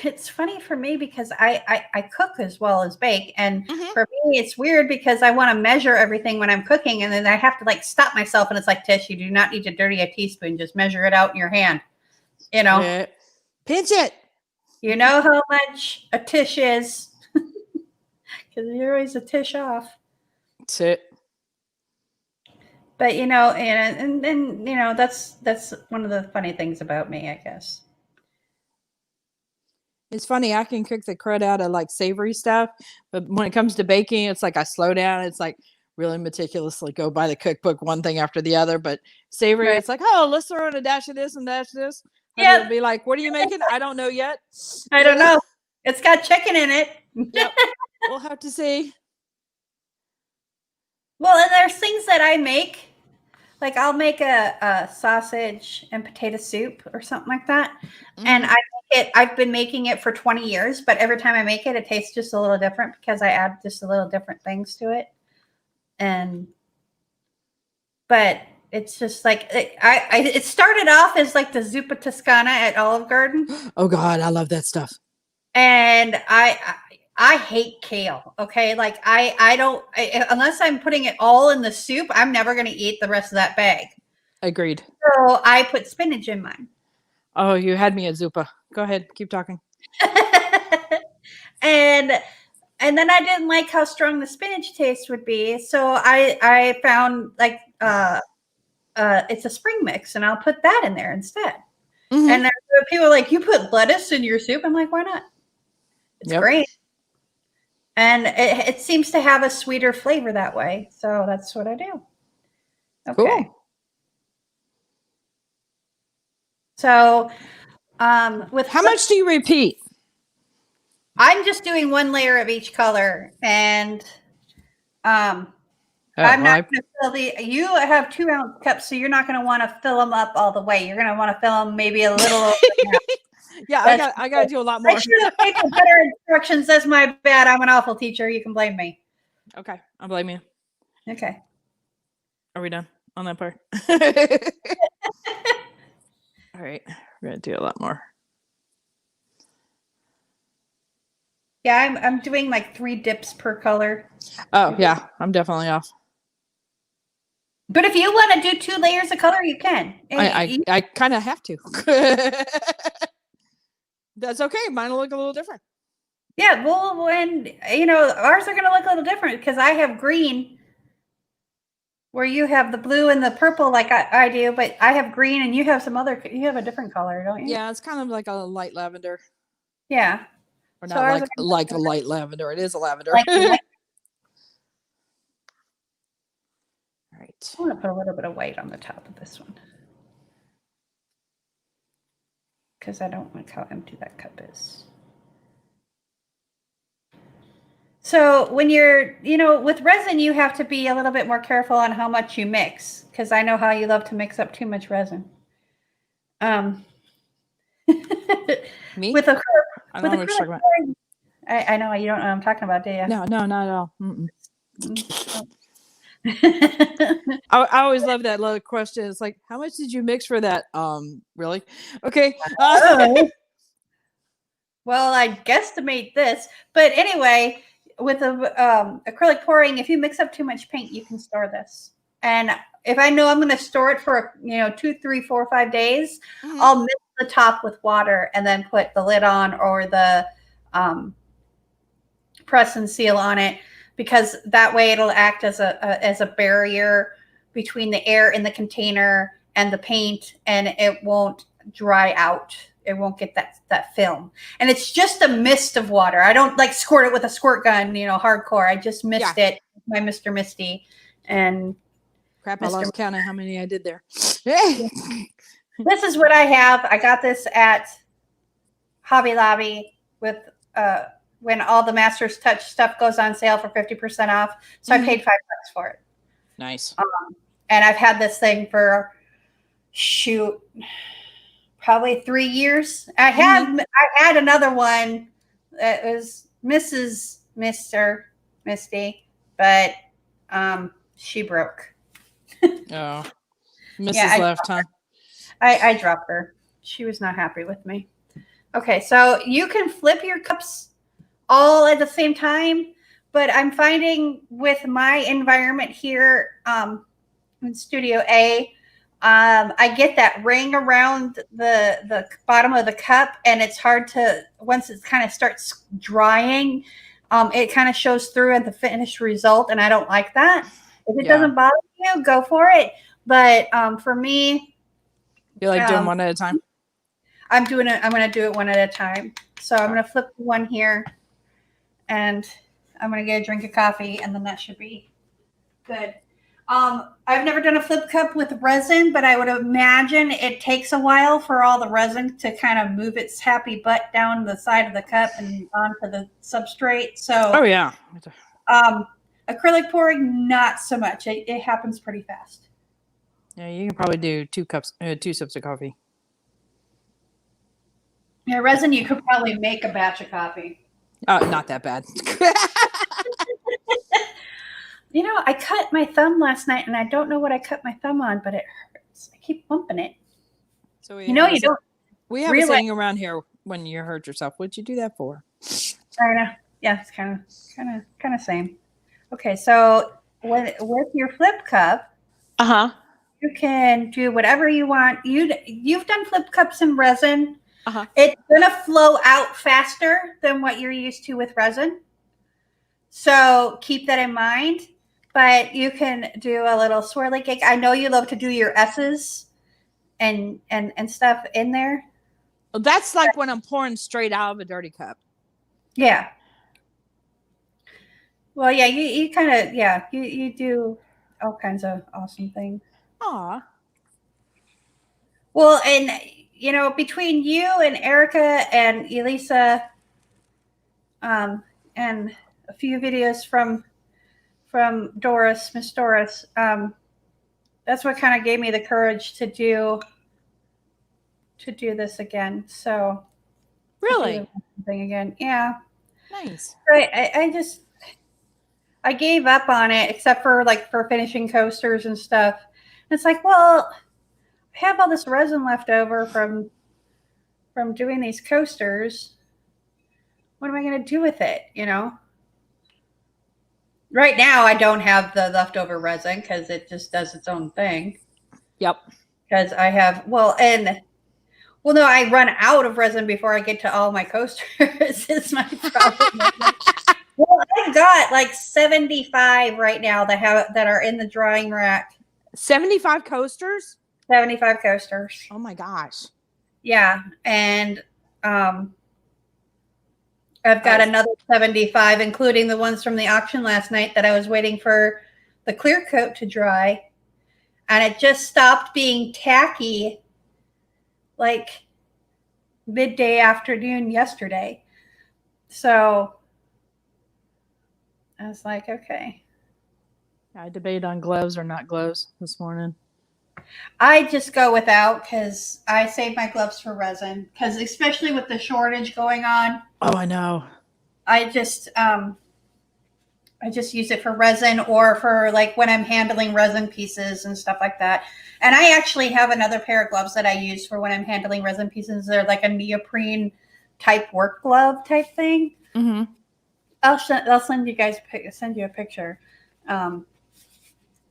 it's funny for me because I cook as well as bake. And for me, it's weird because I want to measure everything when I'm cooking. And then I have to like stop myself. And it's like, Tish, you do not need to dirty a teaspoon. Just measure it out in your hand. You know, pinch it. You know how much a Tish is because you're always a Tish off. That's it. But, you know, and then, you know, that's one of the funny things about me, I guess. It's funny, I can cook the crud out of like savory stuff, but when it comes to baking, it's like I slow down. It's like really meticulously go by the cookbook, one thing after the other. But savory, it's like, oh, let's throw in a dash of this and dash of this. Yeah. It'll be like, what are you making? I don't know yet. I don't know. It's got chicken in it. Yep. We'll have to see. Well, and there's things that I make. Like I'll make a sausage and potato soup or something like that. And I've been making it for 20 years, but every time I make it, it tastes just a little different because I add just a little different things to it. But it's just like, it started off as like the zuppa Toscana at Olive Garden. Oh God, I love that stuff. And I hate kale. Okay. Like I don't, unless I'm putting it all in the soup, I'm never going to eat the rest of that bag. Agreed. So I put spinach in mine. Oh, you had me at zuppa. Go ahead. Keep talking. and then I didn't like how strong the spinach taste would be. So I found like, it's a spring mix and I'll put that in there instead. And there are people like, you put lettuce in your soup. I'm like, why not? It's great. And it seems to have a sweeter flavor that way. So that's what I do. Okay. Cool. So with how much do you repeat? I'm just doing one layer of each color. And I'm not going to fill you have 2-ounce cups, so you're not going to want to fill them up all the way. You're going to want to fill them maybe a little over half. Yeah, I got to do a lot more. I should have taken better instructions. That's my bad. I'm an awful teacher. You can blame me. Okay, I'll blame you. Okay. Are we done on that part? All right, we're going to do a lot more. Yeah, I'm doing like 3 dips per color. Oh, yeah, I'm definitely off. But if you want to do 2 layers of color, you can. I kind of have to. That's okay. Mine will look a little different. Yeah, well, and you know, ours are going to look a little different because I have green where you have the blue and the purple like I do, but I have green and you have you have a different color, don't you? Yeah, it's kind of like a light lavender. Yeah. Or not like a light lavender. It is a lavender. All right. I want to put a little bit of white on the top of this one. Because I don't like how empty that cup is. So when you're, you know, with resin, you have to be a little bit more careful on how much you mix. Because I know how you love to mix up too much resin. Me? With a I don't know what you're talking about. I know you don't know what I'm talking about, do you? No, not at all. I always love that little question. It's like, how much did you mix for that? Really? Okay. Well, I guesstimate this, but anyway, with the acrylic pouring, if you mix up too much paint, you can store this. And if I know I'm going to store it for 2, 3, 4, 5 days, I'll mix the top with water and then put the lid on or the press and seal on it, because that way it'll act as a barrier between the air in the container and the paint, and it won't dry out. It won't get that film. And it's just a mist of water. I don't like squirt it with a squirt gun, hardcore. I just mist it, my Mr. Misty. And crap, I lost count of how many I did there. This is what I have. I got this at Hobby Lobby with when all the Master's Touch stuff goes on sale for 50% off. So I paid $5 for it. Nice. And I've had this thing for probably 3 years. I had another one that was Mr. Misty, but she broke. Oh, Mrs. left, huh? I dropped her. She was not happy with me. Okay, so you can flip your cups all at the same time, but I'm finding with my environment here in Studio A, I get that ring around the bottom of the cup, and it's hard to, once it kind of starts drying, it kind of shows through at the finished result, and I don't like that. If it doesn't bother you, go for it. But for me, you like doing one at a time? I'm going to do it one at a time. So I'm going to flip the one here, and I'm going to get a drink of coffee, and then that should be good. I've never done a flip cup with resin, but I would imagine it takes a while for all the resin to kind of move its happy butt down the side of the cup and onto the substrate. So, oh yeah. Acrylic pouring, not so much. It happens pretty fast. Yeah, you can probably do 2 sips of coffee. Yeah, resin, you could probably make a batch of coffee. Not that bad. You know, I cut my thumb last night, and I don't know what I cut my thumb on, but it hurts. I keep bumping it. So you don't. We have a saying around here: when you hurt yourself, what'd you do that for? I know. Yeah, it's kind of same. Okay, so with your flip cup, you can do whatever you want. You've done flip cups in resin. It's gonna flow out faster than what you're used to with resin. So keep that in mind. But you can do a little swirly cake. I know you love to do your S's and stuff in there. Well, that's like when I'm pouring straight out of a dirty cup. Yeah. Well, yeah, you kind of, you do all kinds of awesome things. Aw. Well, and, you know, between you and Erica and Elisa, and a few videos from Doris, Miss Doris, that's what kind of gave me the courage to do this again. So really, thing again, yeah, nice. Right, I gave up on it, except for for finishing coasters and stuff. And it's like, well, I have all this resin left over from doing these coasters. What am I going to do with it? You know. Right now, I don't have the leftover resin because it just does its own thing. Yep. Because I have, no, I run out of resin before I get to all my coasters. Is my problem. Well, I've got 75 right now that are in the drying rack. 75 coasters? 75 coasters. Oh my gosh. Yeah, and I've got another 75, including the ones from the auction last night that I was waiting for the clear coat to dry. And it just stopped being tacky midday afternoon yesterday. So I was like, okay. I debate on gloves or not gloves this morning. I just go without because I save my gloves for resin. Because especially with the shortage going on. Oh, I know. I just use it for resin or for when I'm handling resin pieces and stuff like that. And I actually have another pair of gloves that I use for when I'm handling resin pieces. They're like a neoprene type work glove type thing. Mm-hmm. I'll send you a picture.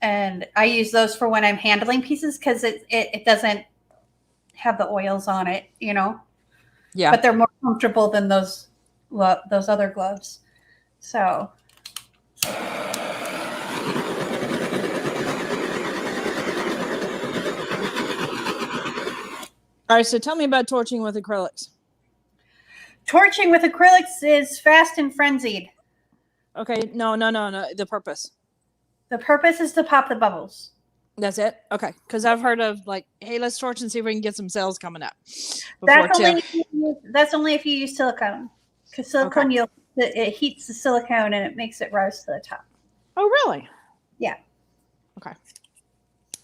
And I use those for when I'm handling pieces because it doesn't have the oils on it, you know. Yeah. But they're more comfortable than those other gloves. So. All right, so tell me about torching with acrylics. Torching with acrylics is fast and frenzied. Okay, no. The purpose. The purpose is to pop the bubbles. That's it? Okay, because I've heard of hey, let's torch and see if we can get some sales coming up. That's only if you use silicone. Because silicone, it heats the silicone and it makes it rise to the top. Oh, really? Yeah. Okay.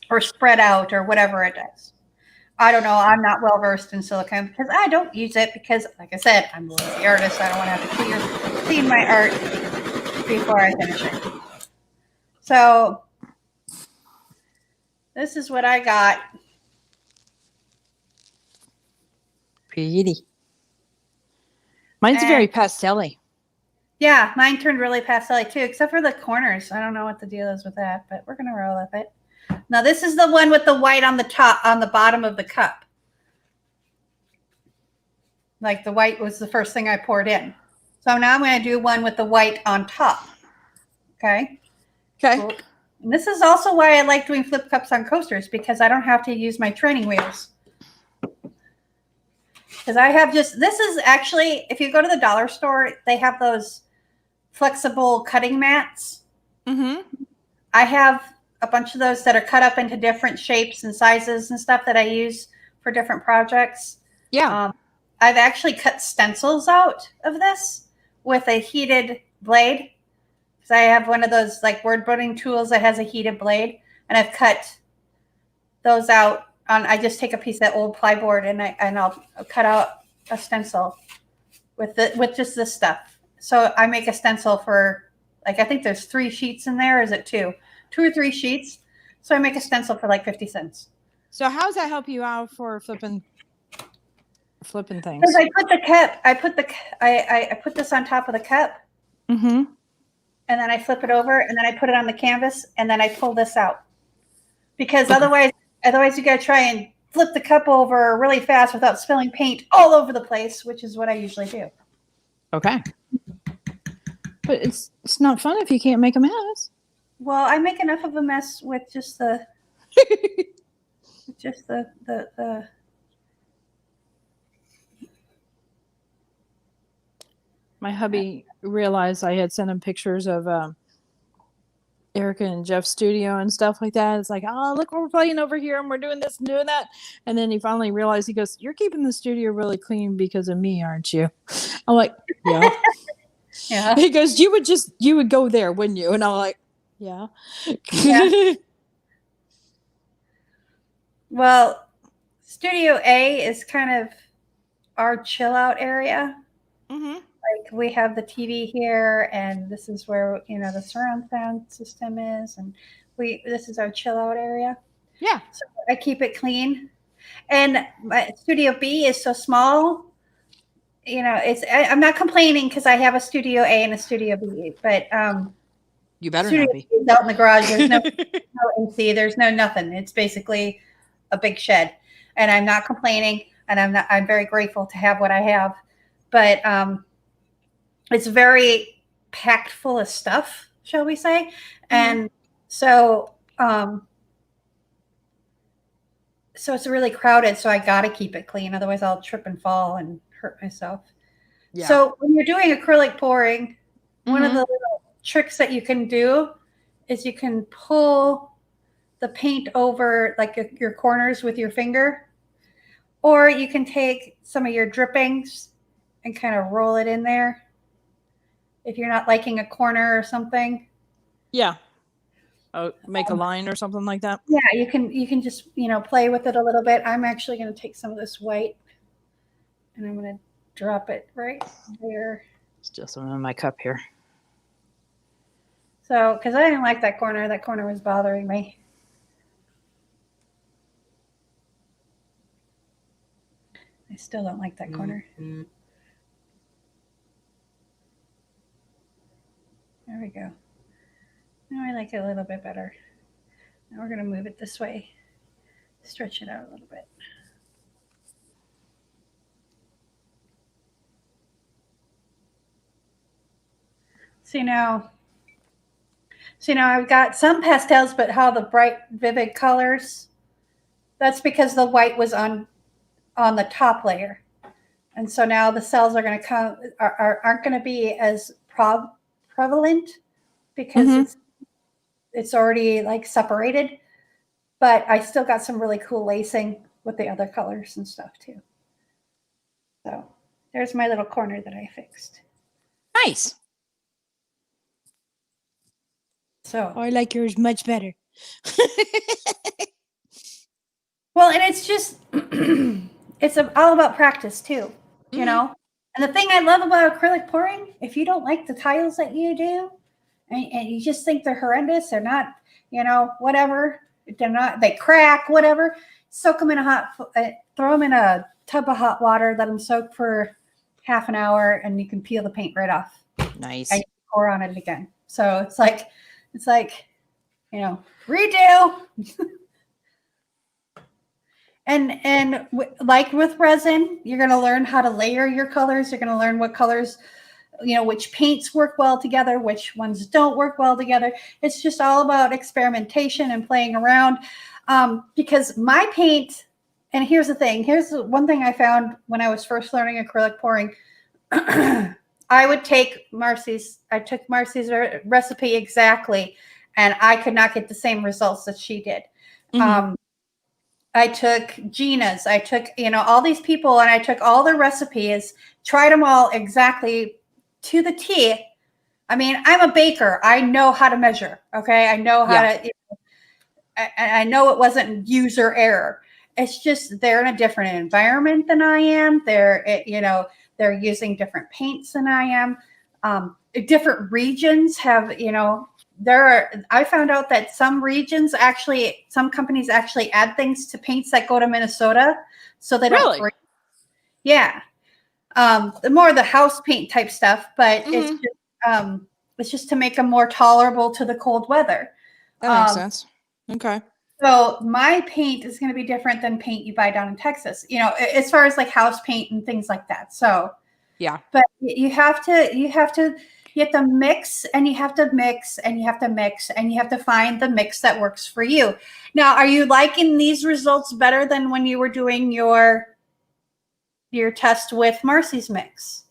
Or spread out or whatever it does. I don't know. I'm not well versed in silicone because I don't use it because, like I said, I'm a lazy artist. I don't want to have to clean my art before I finish it. So This is what I got. Pretty. Mine's very pastel-y. Yeah, mine turned really pastel too, except for the corners. I don't know what the deal is with that, but we're gonna roll with it. Now this is the one with the white on the top, on the bottom of the cup. Like the white was the first thing I poured in. So now I'm gonna do one with the white on top. Okay. Okay. Cool. And this is also why I like doing flip cups on coasters, because I don't have to use my training wheels. Because I have this is actually, if you go to the dollar store, they have those flexible cutting mats. Mm-hmm. I have a bunch of those that are cut up into different shapes and sizes and stuff that I use for different projects. Yeah. I've actually cut stencils out of this with a heated blade. Because I have one of those like word burning tools that has a heated blade, and I've cut those out on. I just take a piece of old plyboard and I'll cut out a stencil with just this stuff. So I make a stencil for, like, I think there's 3 sheets in there. Is it 2 or 3 sheets? So I make a stencil for like 50 cents. So how does that help you out for flipping things? Because I put the cup. I put this on top of the cup. Mm-hmm. And then I flip it over, and then I put it on the canvas, and then I pull this out. Because otherwise you got to try and flip the cup over really fast without spilling paint all over the place, which is what I usually do. Okay. But it's not fun if you can't make a mess. Well, I make enough of a mess with just the My hubby realized I had sent him pictures of Erica and Jeff's studio and stuff like that. It's like, oh, look what we're playing over here, and we're doing this and doing that. And then he finally realized, he goes, "You're keeping the studio really clean because of me, aren't you?" I'm like, yeah. Yeah. He goes, you would go there, wouldn't you? And I'm like, yeah. Yeah. Well, Studio A is kind of our chill out area. Mm-hmm. Like, we have the TV here, and this is where, the surround sound system is, and this is our chill out area. Yeah. So I keep it clean. And my Studio B is so small. I'm not complaining because I have a Studio A and a Studio B, but you better Studio not be. B is out in the garage. There's no AC. There's no nothing. It's basically a big shed, and I'm not complaining, and I'm very grateful to have what I have, but it's very packed full of stuff, shall we say. Mm-hmm. And so it's really crowded, so I got to keep it clean. Otherwise I'll trip and fall and hurt myself. Yeah. So when you're doing acrylic pouring, mm-hmm. one of the little tricks that you can do is you can pull the paint over like your corners with your finger, or you can take some of your drippings and kind of roll it in there if you're not liking a corner or something. Yeah. Oh, make a line or something like that. Yeah, you can just play with it a little bit. I'm actually going to take some of this white, and I'm going to drop it right there. It's just in my cup here. So, because I didn't like that corner was bothering me. I still don't like that corner. Mm-hmm. There we go. Now I like it a little bit better. Now we're going to move it this way. Stretch it out a little bit. See now I've got some pastels, but how the bright, vivid colors, that's because the white was on the top layer. And so now the cells are going to aren't going to be as prevalent because mm-hmm. it's already like separated, but I still got some really cool lacing with the other colors and stuff too. So there's my little corner that I fixed. Nice. So I like yours much better. Well, and it's just it's all about practice too, mm-hmm. And the thing I love about acrylic pouring, if you don't like the tiles that you do, and you just think they're horrendous, they're not, whatever, they crack, whatever. Soak them in throw them in a tub of hot water, let them soak for half an hour, and you can peel the paint right off. Nice. And you pour on it again. So it's like, redo. And like with resin, you're going to learn how to layer your colors. You're going to learn what colors, which paints work well together, which ones don't work well together. It's just all about experimentation and playing around. Because my paint, and here's the thing. Here's one thing I found when I was first learning acrylic pouring. I would take Marcy's recipe exactly, and I could not get the same results that she did. Mm-hmm. I took Gina's, I took, all these people, and I took all their recipes, tried them all exactly to the T. I mean, I'm a baker. I know how to measure. Okay. I know how to, I know it wasn't user error. It's just, they're in a different environment than I am. They're using different paints than I am. Different regions have, I found out that some companies actually add things to paints that go to Minnesota, so they don't break. Yeah. More the house paint type stuff, but it's just to make them more tolerable to the cold weather. That makes sense. Okay. So my paint is going to be different than paint you buy down in Texas, as far as like house paint and things like that. So yeah, but you have to mix, and you have to mix, and you have to mix, and you have to find the mix that works for you. Now, are you liking these results better than when you were doing your test with Marcy's mix?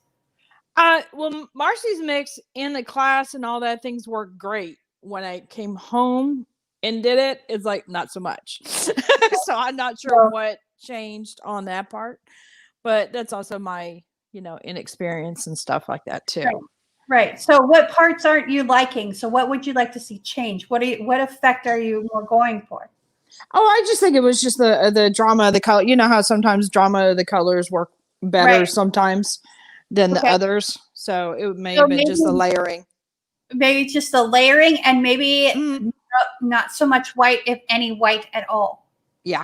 Well, Marcy's mix in the class and all that things worked great. When I came home and did it, it's like not so much. So I'm not sure what changed on that part, but that's also my inexperience and stuff like that too. Right. So what parts aren't you liking? So what would you like to see change? What effect are you more going for? Oh, I just think it was just the drama of the color. You know how sometimes drama of the colors work better sometimes than the others. So it may have been just the layering. Maybe just the layering, and maybe not so much white, if any white at all. Yeah.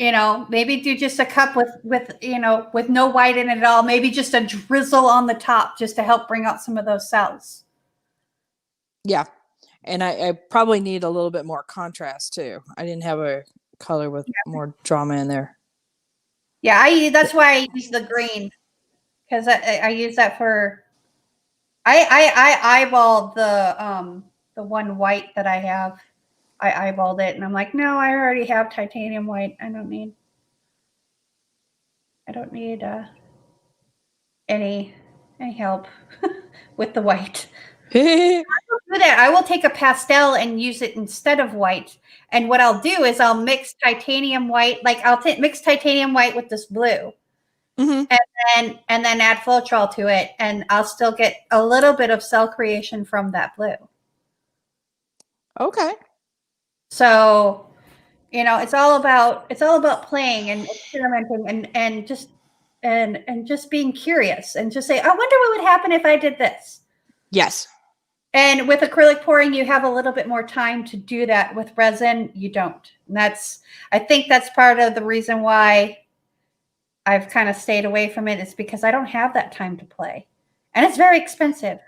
Maybe do just a cup with no white in it at all. Maybe just a drizzle on the top just to help bring out some of those cells. Yeah. And I probably need a little bit more contrast too. I didn't have a color with more drama in there. Yeah, that's why I use the green, because I use that for. I eyeballed the one white that I have. I eyeballed it, and I'm like, no, I already have titanium white. I don't need any help with the white. I will do that. I will take a pastel and use it instead of white. And what I'll do is I'll mix titanium white. Like I'll mix titanium white with this blue, and then add Floetrol to it, and I'll still get a little bit of cell creation from that blue. Okay. So, it's all about playing and experimenting and just being curious, and just say, I wonder what would happen if I did this. Yes. And with acrylic pouring, you have a little bit more time to do that. With resin, you don't. And I think that's part of the reason why I've kind of stayed away from it, is because I don't have that time to play. And it's very expensive.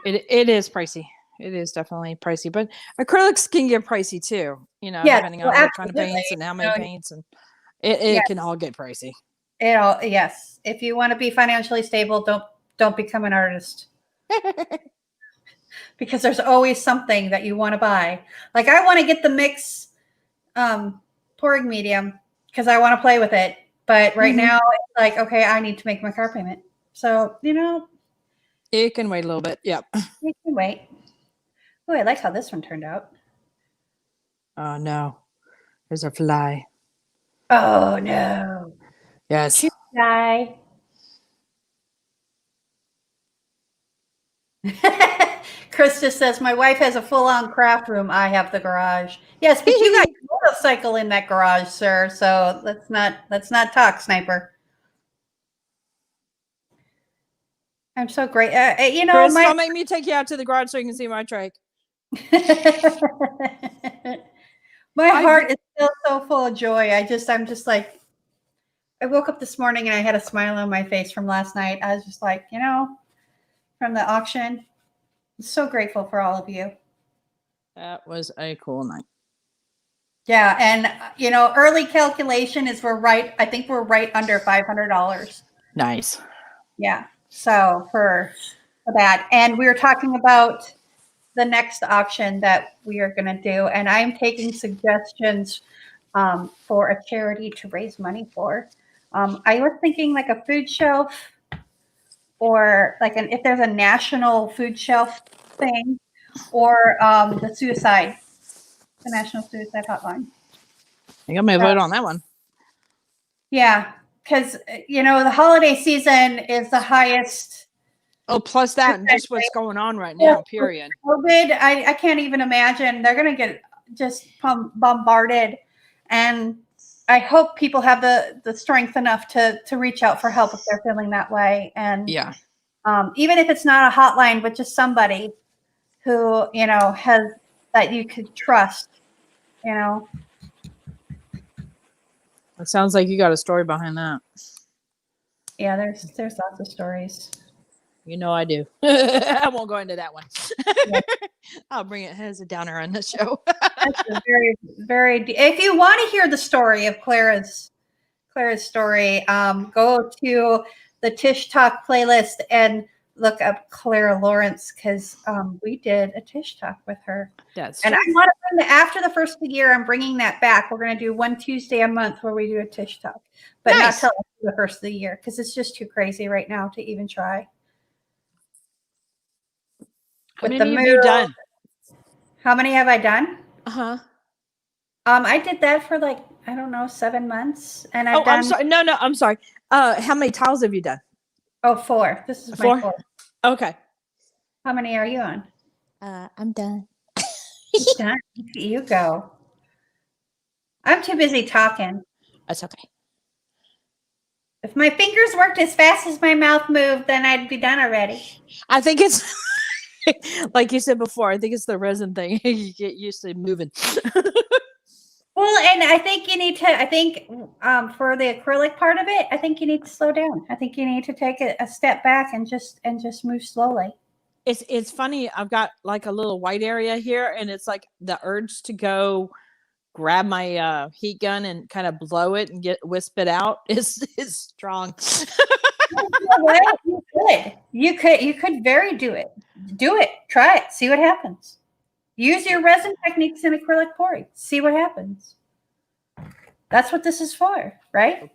It is pricey. It is definitely pricey, but acrylics can get pricey too, depending on what kind of paints and how many paints, and it can all get pricey. Yes. If you want to be financially stable, don't become an artist. Because there's always something that you want to buy. Like I want to get the mix pouring medium because I want to play with it. But right now it's like, okay, I need to make my car payment. So, it can wait a little bit. Yep. It can wait. Oh, I like how this one turned out. Oh no. There's a fly. Oh no. Yes. Fly. Chris just says, my wife has a full-on craft room. I have the garage. Yes, but you got a motorcycle in that garage, sir. So let's not talk, Sniper. I'm so great. Chris, don't make me take you out to the garage so you can see my trike. My heart is still so full of joy. I'm just like, I woke up this morning and I had a smile on my face from last night. I was just like, from the auction, I'm so grateful for all of you. That was a cool night. Yeah. And, early calculation is I think we're right under $500. Nice. Yeah. So for that. And we were talking about the next auction that we are going to do. And I'm taking suggestions for a charity to raise money for. I was thinking like a food shelf, or like if there's a national food shelf thing, or the National Suicide Hotline. I think I may vote on that one. Yeah, because the holiday season is the highest. Oh, plus that and just what's going on right now, period. COVID, I can't even imagine. They're going to get just bombarded. And I hope people have the strength enough to reach out for help if they're feeling that way. And yeah, even if it's not a hotline, but just somebody who, has that you could trust, It sounds like you got a story behind that. Yeah, there's lots of stories. I do. I won't go into that one. Yeah. I'll bring it as a downer on the show. That's a very, very. If you want to hear the story of Clara's story, go to the Tish Talk playlist and look up Clara Lawrence, because we did a Tish Talk with her. That's and true. I want to bring after the first of the year. I'm bringing that back. We're going to do one Tuesday a month where we do a Tish Talk, but not till the first of the year, because it's just too crazy right now to even try. How many have you done? How many have I done? I did that for 7 months, and I've done. I'm sorry. No, I'm sorry. How many tiles have you done? Oh, 4. This is my 4th. Okay. How many are you on? I'm done. Done. You go. I'm too busy talking. That's okay. If my fingers worked as fast as my mouth moved, then I'd be done already. I think it's like you said before. I think it's the resin thing. You get used to moving. Well, and I think you need to. I think for the acrylic part of it, I think you need to slow down. I think you need to take a step back and just move slowly. It's funny. I've got like a little white area here, and it's like the urge to go grab my heat gun and kind of blow it and wisp it out is strong. You could do it. Try it. See what happens. Use your resin techniques in acrylic pouring. See what happens. That's what this is for, right?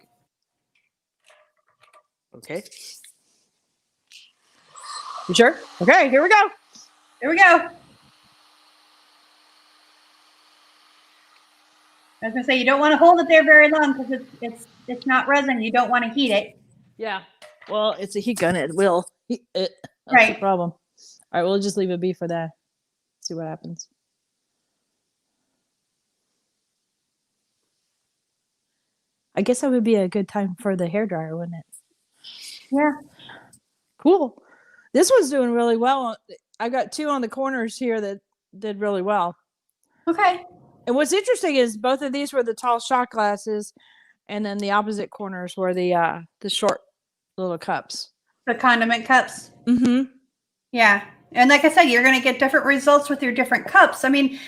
Okay. You sure? Okay, here we go. Here we go. I was gonna say, you don't want to hold it there very long because it's not resin. You don't want to heat it. Yeah. Well, it's a heat gun. It will. That's right. The problem. All right, we'll just leave it be for that. See what happens. I guess that would be a good time for the hairdryer, wouldn't it? Yeah. Cool. This one's doing really well. I got 2 on the corners here that did really well. Okay. And what's interesting is both of these were the tall shot glasses, and then the opposite corners were the short little cups. The condiment cups. Mm-hmm. Yeah. And like I said, you're going to get different results with your different cups. I mean,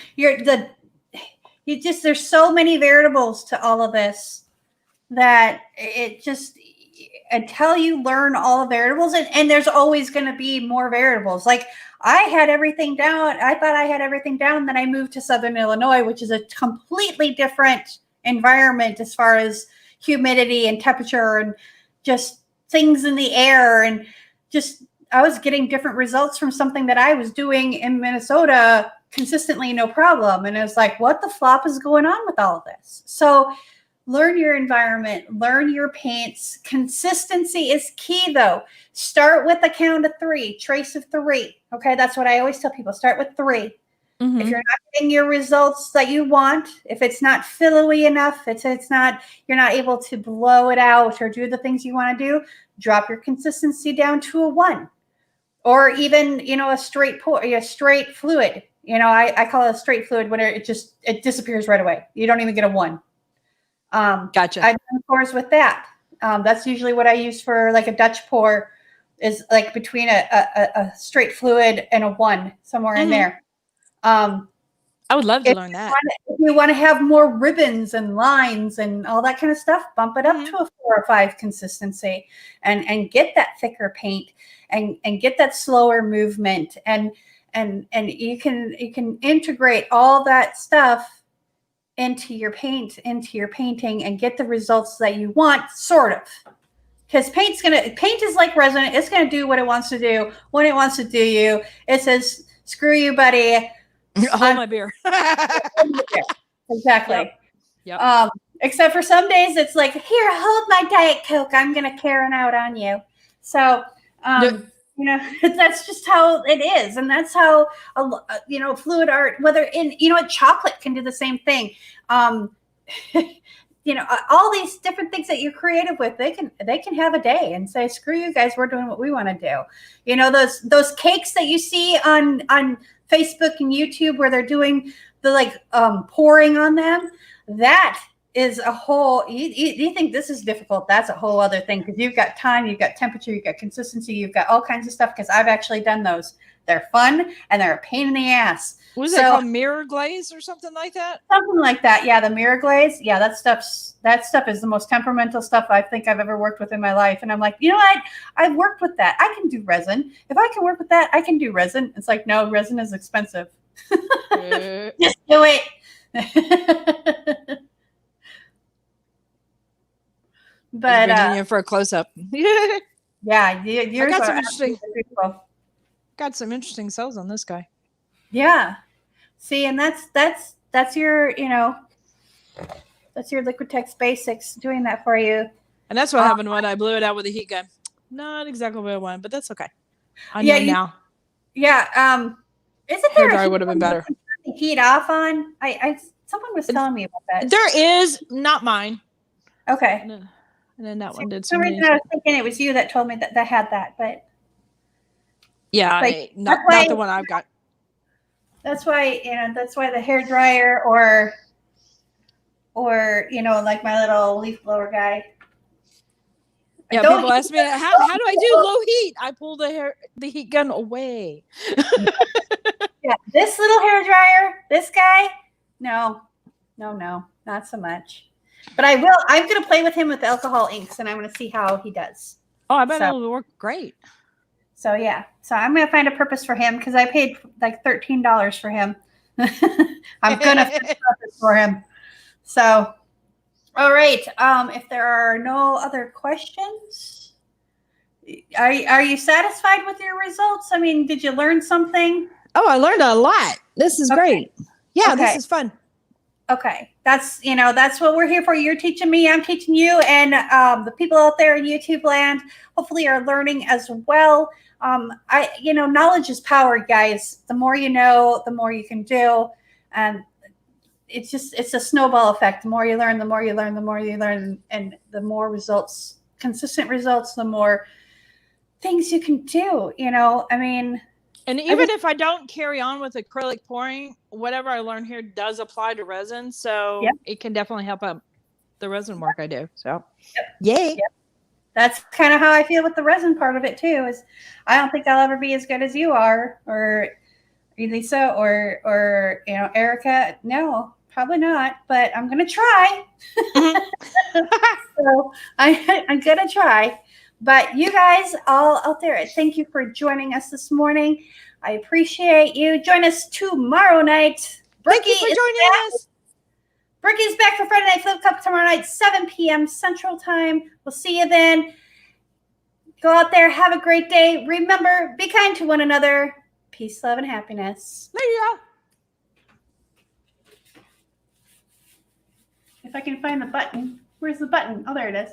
there's so many variables to all of this that it just, until you learn all the variables, and there's always going to be more variables. Like I had everything down. I thought I had everything down. Then I moved to Southern Illinois, which is a completely different environment as far as humidity and temperature and just things in the air. And just, I was getting different results from something that I was doing in Minnesota consistently, no problem. And it was like, what the flop is going on with all of this? So learn your environment, learn your paints. Consistency is key though. Start with a count of 3, trace of 3. Okay. That's what I always tell people. Start with 3. Mm-hmm. If you're not getting your results that you want, if it's not fillowy enough, you're not able to blow it out or do the things you want to do, drop your consistency down to a 1, or even, a straight fluid. I call it a straight fluid when it disappears right away. You don't even get a 1. Gotcha. I've done pours with that. That's usually what I use for like a Dutch pour, is like between a straight fluid and a 1, somewhere in there. I would love to learn that. If you want to have more ribbons and lines and all that kind of stuff, bump it up to a 4 or 5 consistency and get that thicker paint and get that slower movement. And you can integrate all that stuff into your painting and get the results that you want, sort of. Because paint is like resin. It's gonna do what it wants to do when it wants to do you. It says, screw you, buddy. Hold my beer. Exactly. Yep. Except for some days it's like, here, hold my Diet Coke. I'm gonna Karen out on you. So that's just how it is, and that's how fluid art. Whether in chocolate can do the same thing. All these different things that you're creative with, they can have a day and say, screw you guys, we're doing what we want to do. Those cakes that you see on Facebook and YouTube where they're doing the pouring on them, that is a whole, you think this is difficult, that's a whole other thing, because you've got time, you've got temperature, you've got consistency, you've got all kinds of stuff, because I've actually done those. They're fun and they're a pain in the ass. Was it called mirror glaze or something like that? Something like that. Yeah, the mirror glaze. Yeah, that stuff is the most temperamental stuff I think I've ever worked with in my life. And I'm like, you know what? I've worked with that. I can do resin. If I can work with that, I can do resin. It's like, no, resin is expensive. Just do it. But been in for a close up. Yeah, yours got are some interesting. beautiful. Got some interesting cells on this guy. Yeah. See, and that's your that's your Liquitex Basics doing that for you. And that's what happened when I blew it out with a heat gun. Not exactly what I wanted, but that's okay. I know now. Yeah. Isn't hair dryer would have been better. Heat off on? Someone was telling me about that. There is, not mine. Okay. And then that one did some reason I was thinking it was you that told me that had that, but yeah, not the one I've got. That's why the hair dryer or like my little leaf blower guy. Yeah, people ask me how do I do low heat? I pull the heat gun away. Yeah, this little hair dryer, this guy, no, not so much. But I will. I'm going to play with him with alcohol inks, and I'm going to see how he does. Oh, I bet it'll work great. So yeah, I'm going to find a purpose for him because I paid like $13 for him. I'm going to find a purpose for him. So, all right. If there are no other questions, are you satisfied with your results? I mean, did you learn something? Oh, I learned a lot. This is great. Yeah, this is fun. Okay. That's what we're here for. You're teaching me, I'm teaching you, and the people out there in YouTube land hopefully are learning as well. Knowledge is power, guys. The more you know, the more you can do. And it's a snowball effect. The more you learn, and the more results, consistent results, the more things you can do. And even if I don't carry on with acrylic pouring, whatever I learn here does apply to resin. So it can definitely help out the resin work I do. So, yay. Yep. That's kind of how I feel with the resin part of it too, is I don't think I'll ever be as good as you are, or Lisa, or Erica. No, probably not, but I'm going to try. So I'm going to try. But you guys all out there, thank you for joining us this morning. I appreciate you. Join us tomorrow night. Thank you for joining us. Bricky's back for Friday Night Flip Cup tomorrow night, 7 p.m. Central Time. We'll see you then. Go out there. Have a great day. Remember, be kind to one another. Peace, love, and happiness. There you go. If I can find the button. Where's the button? Oh, there it is.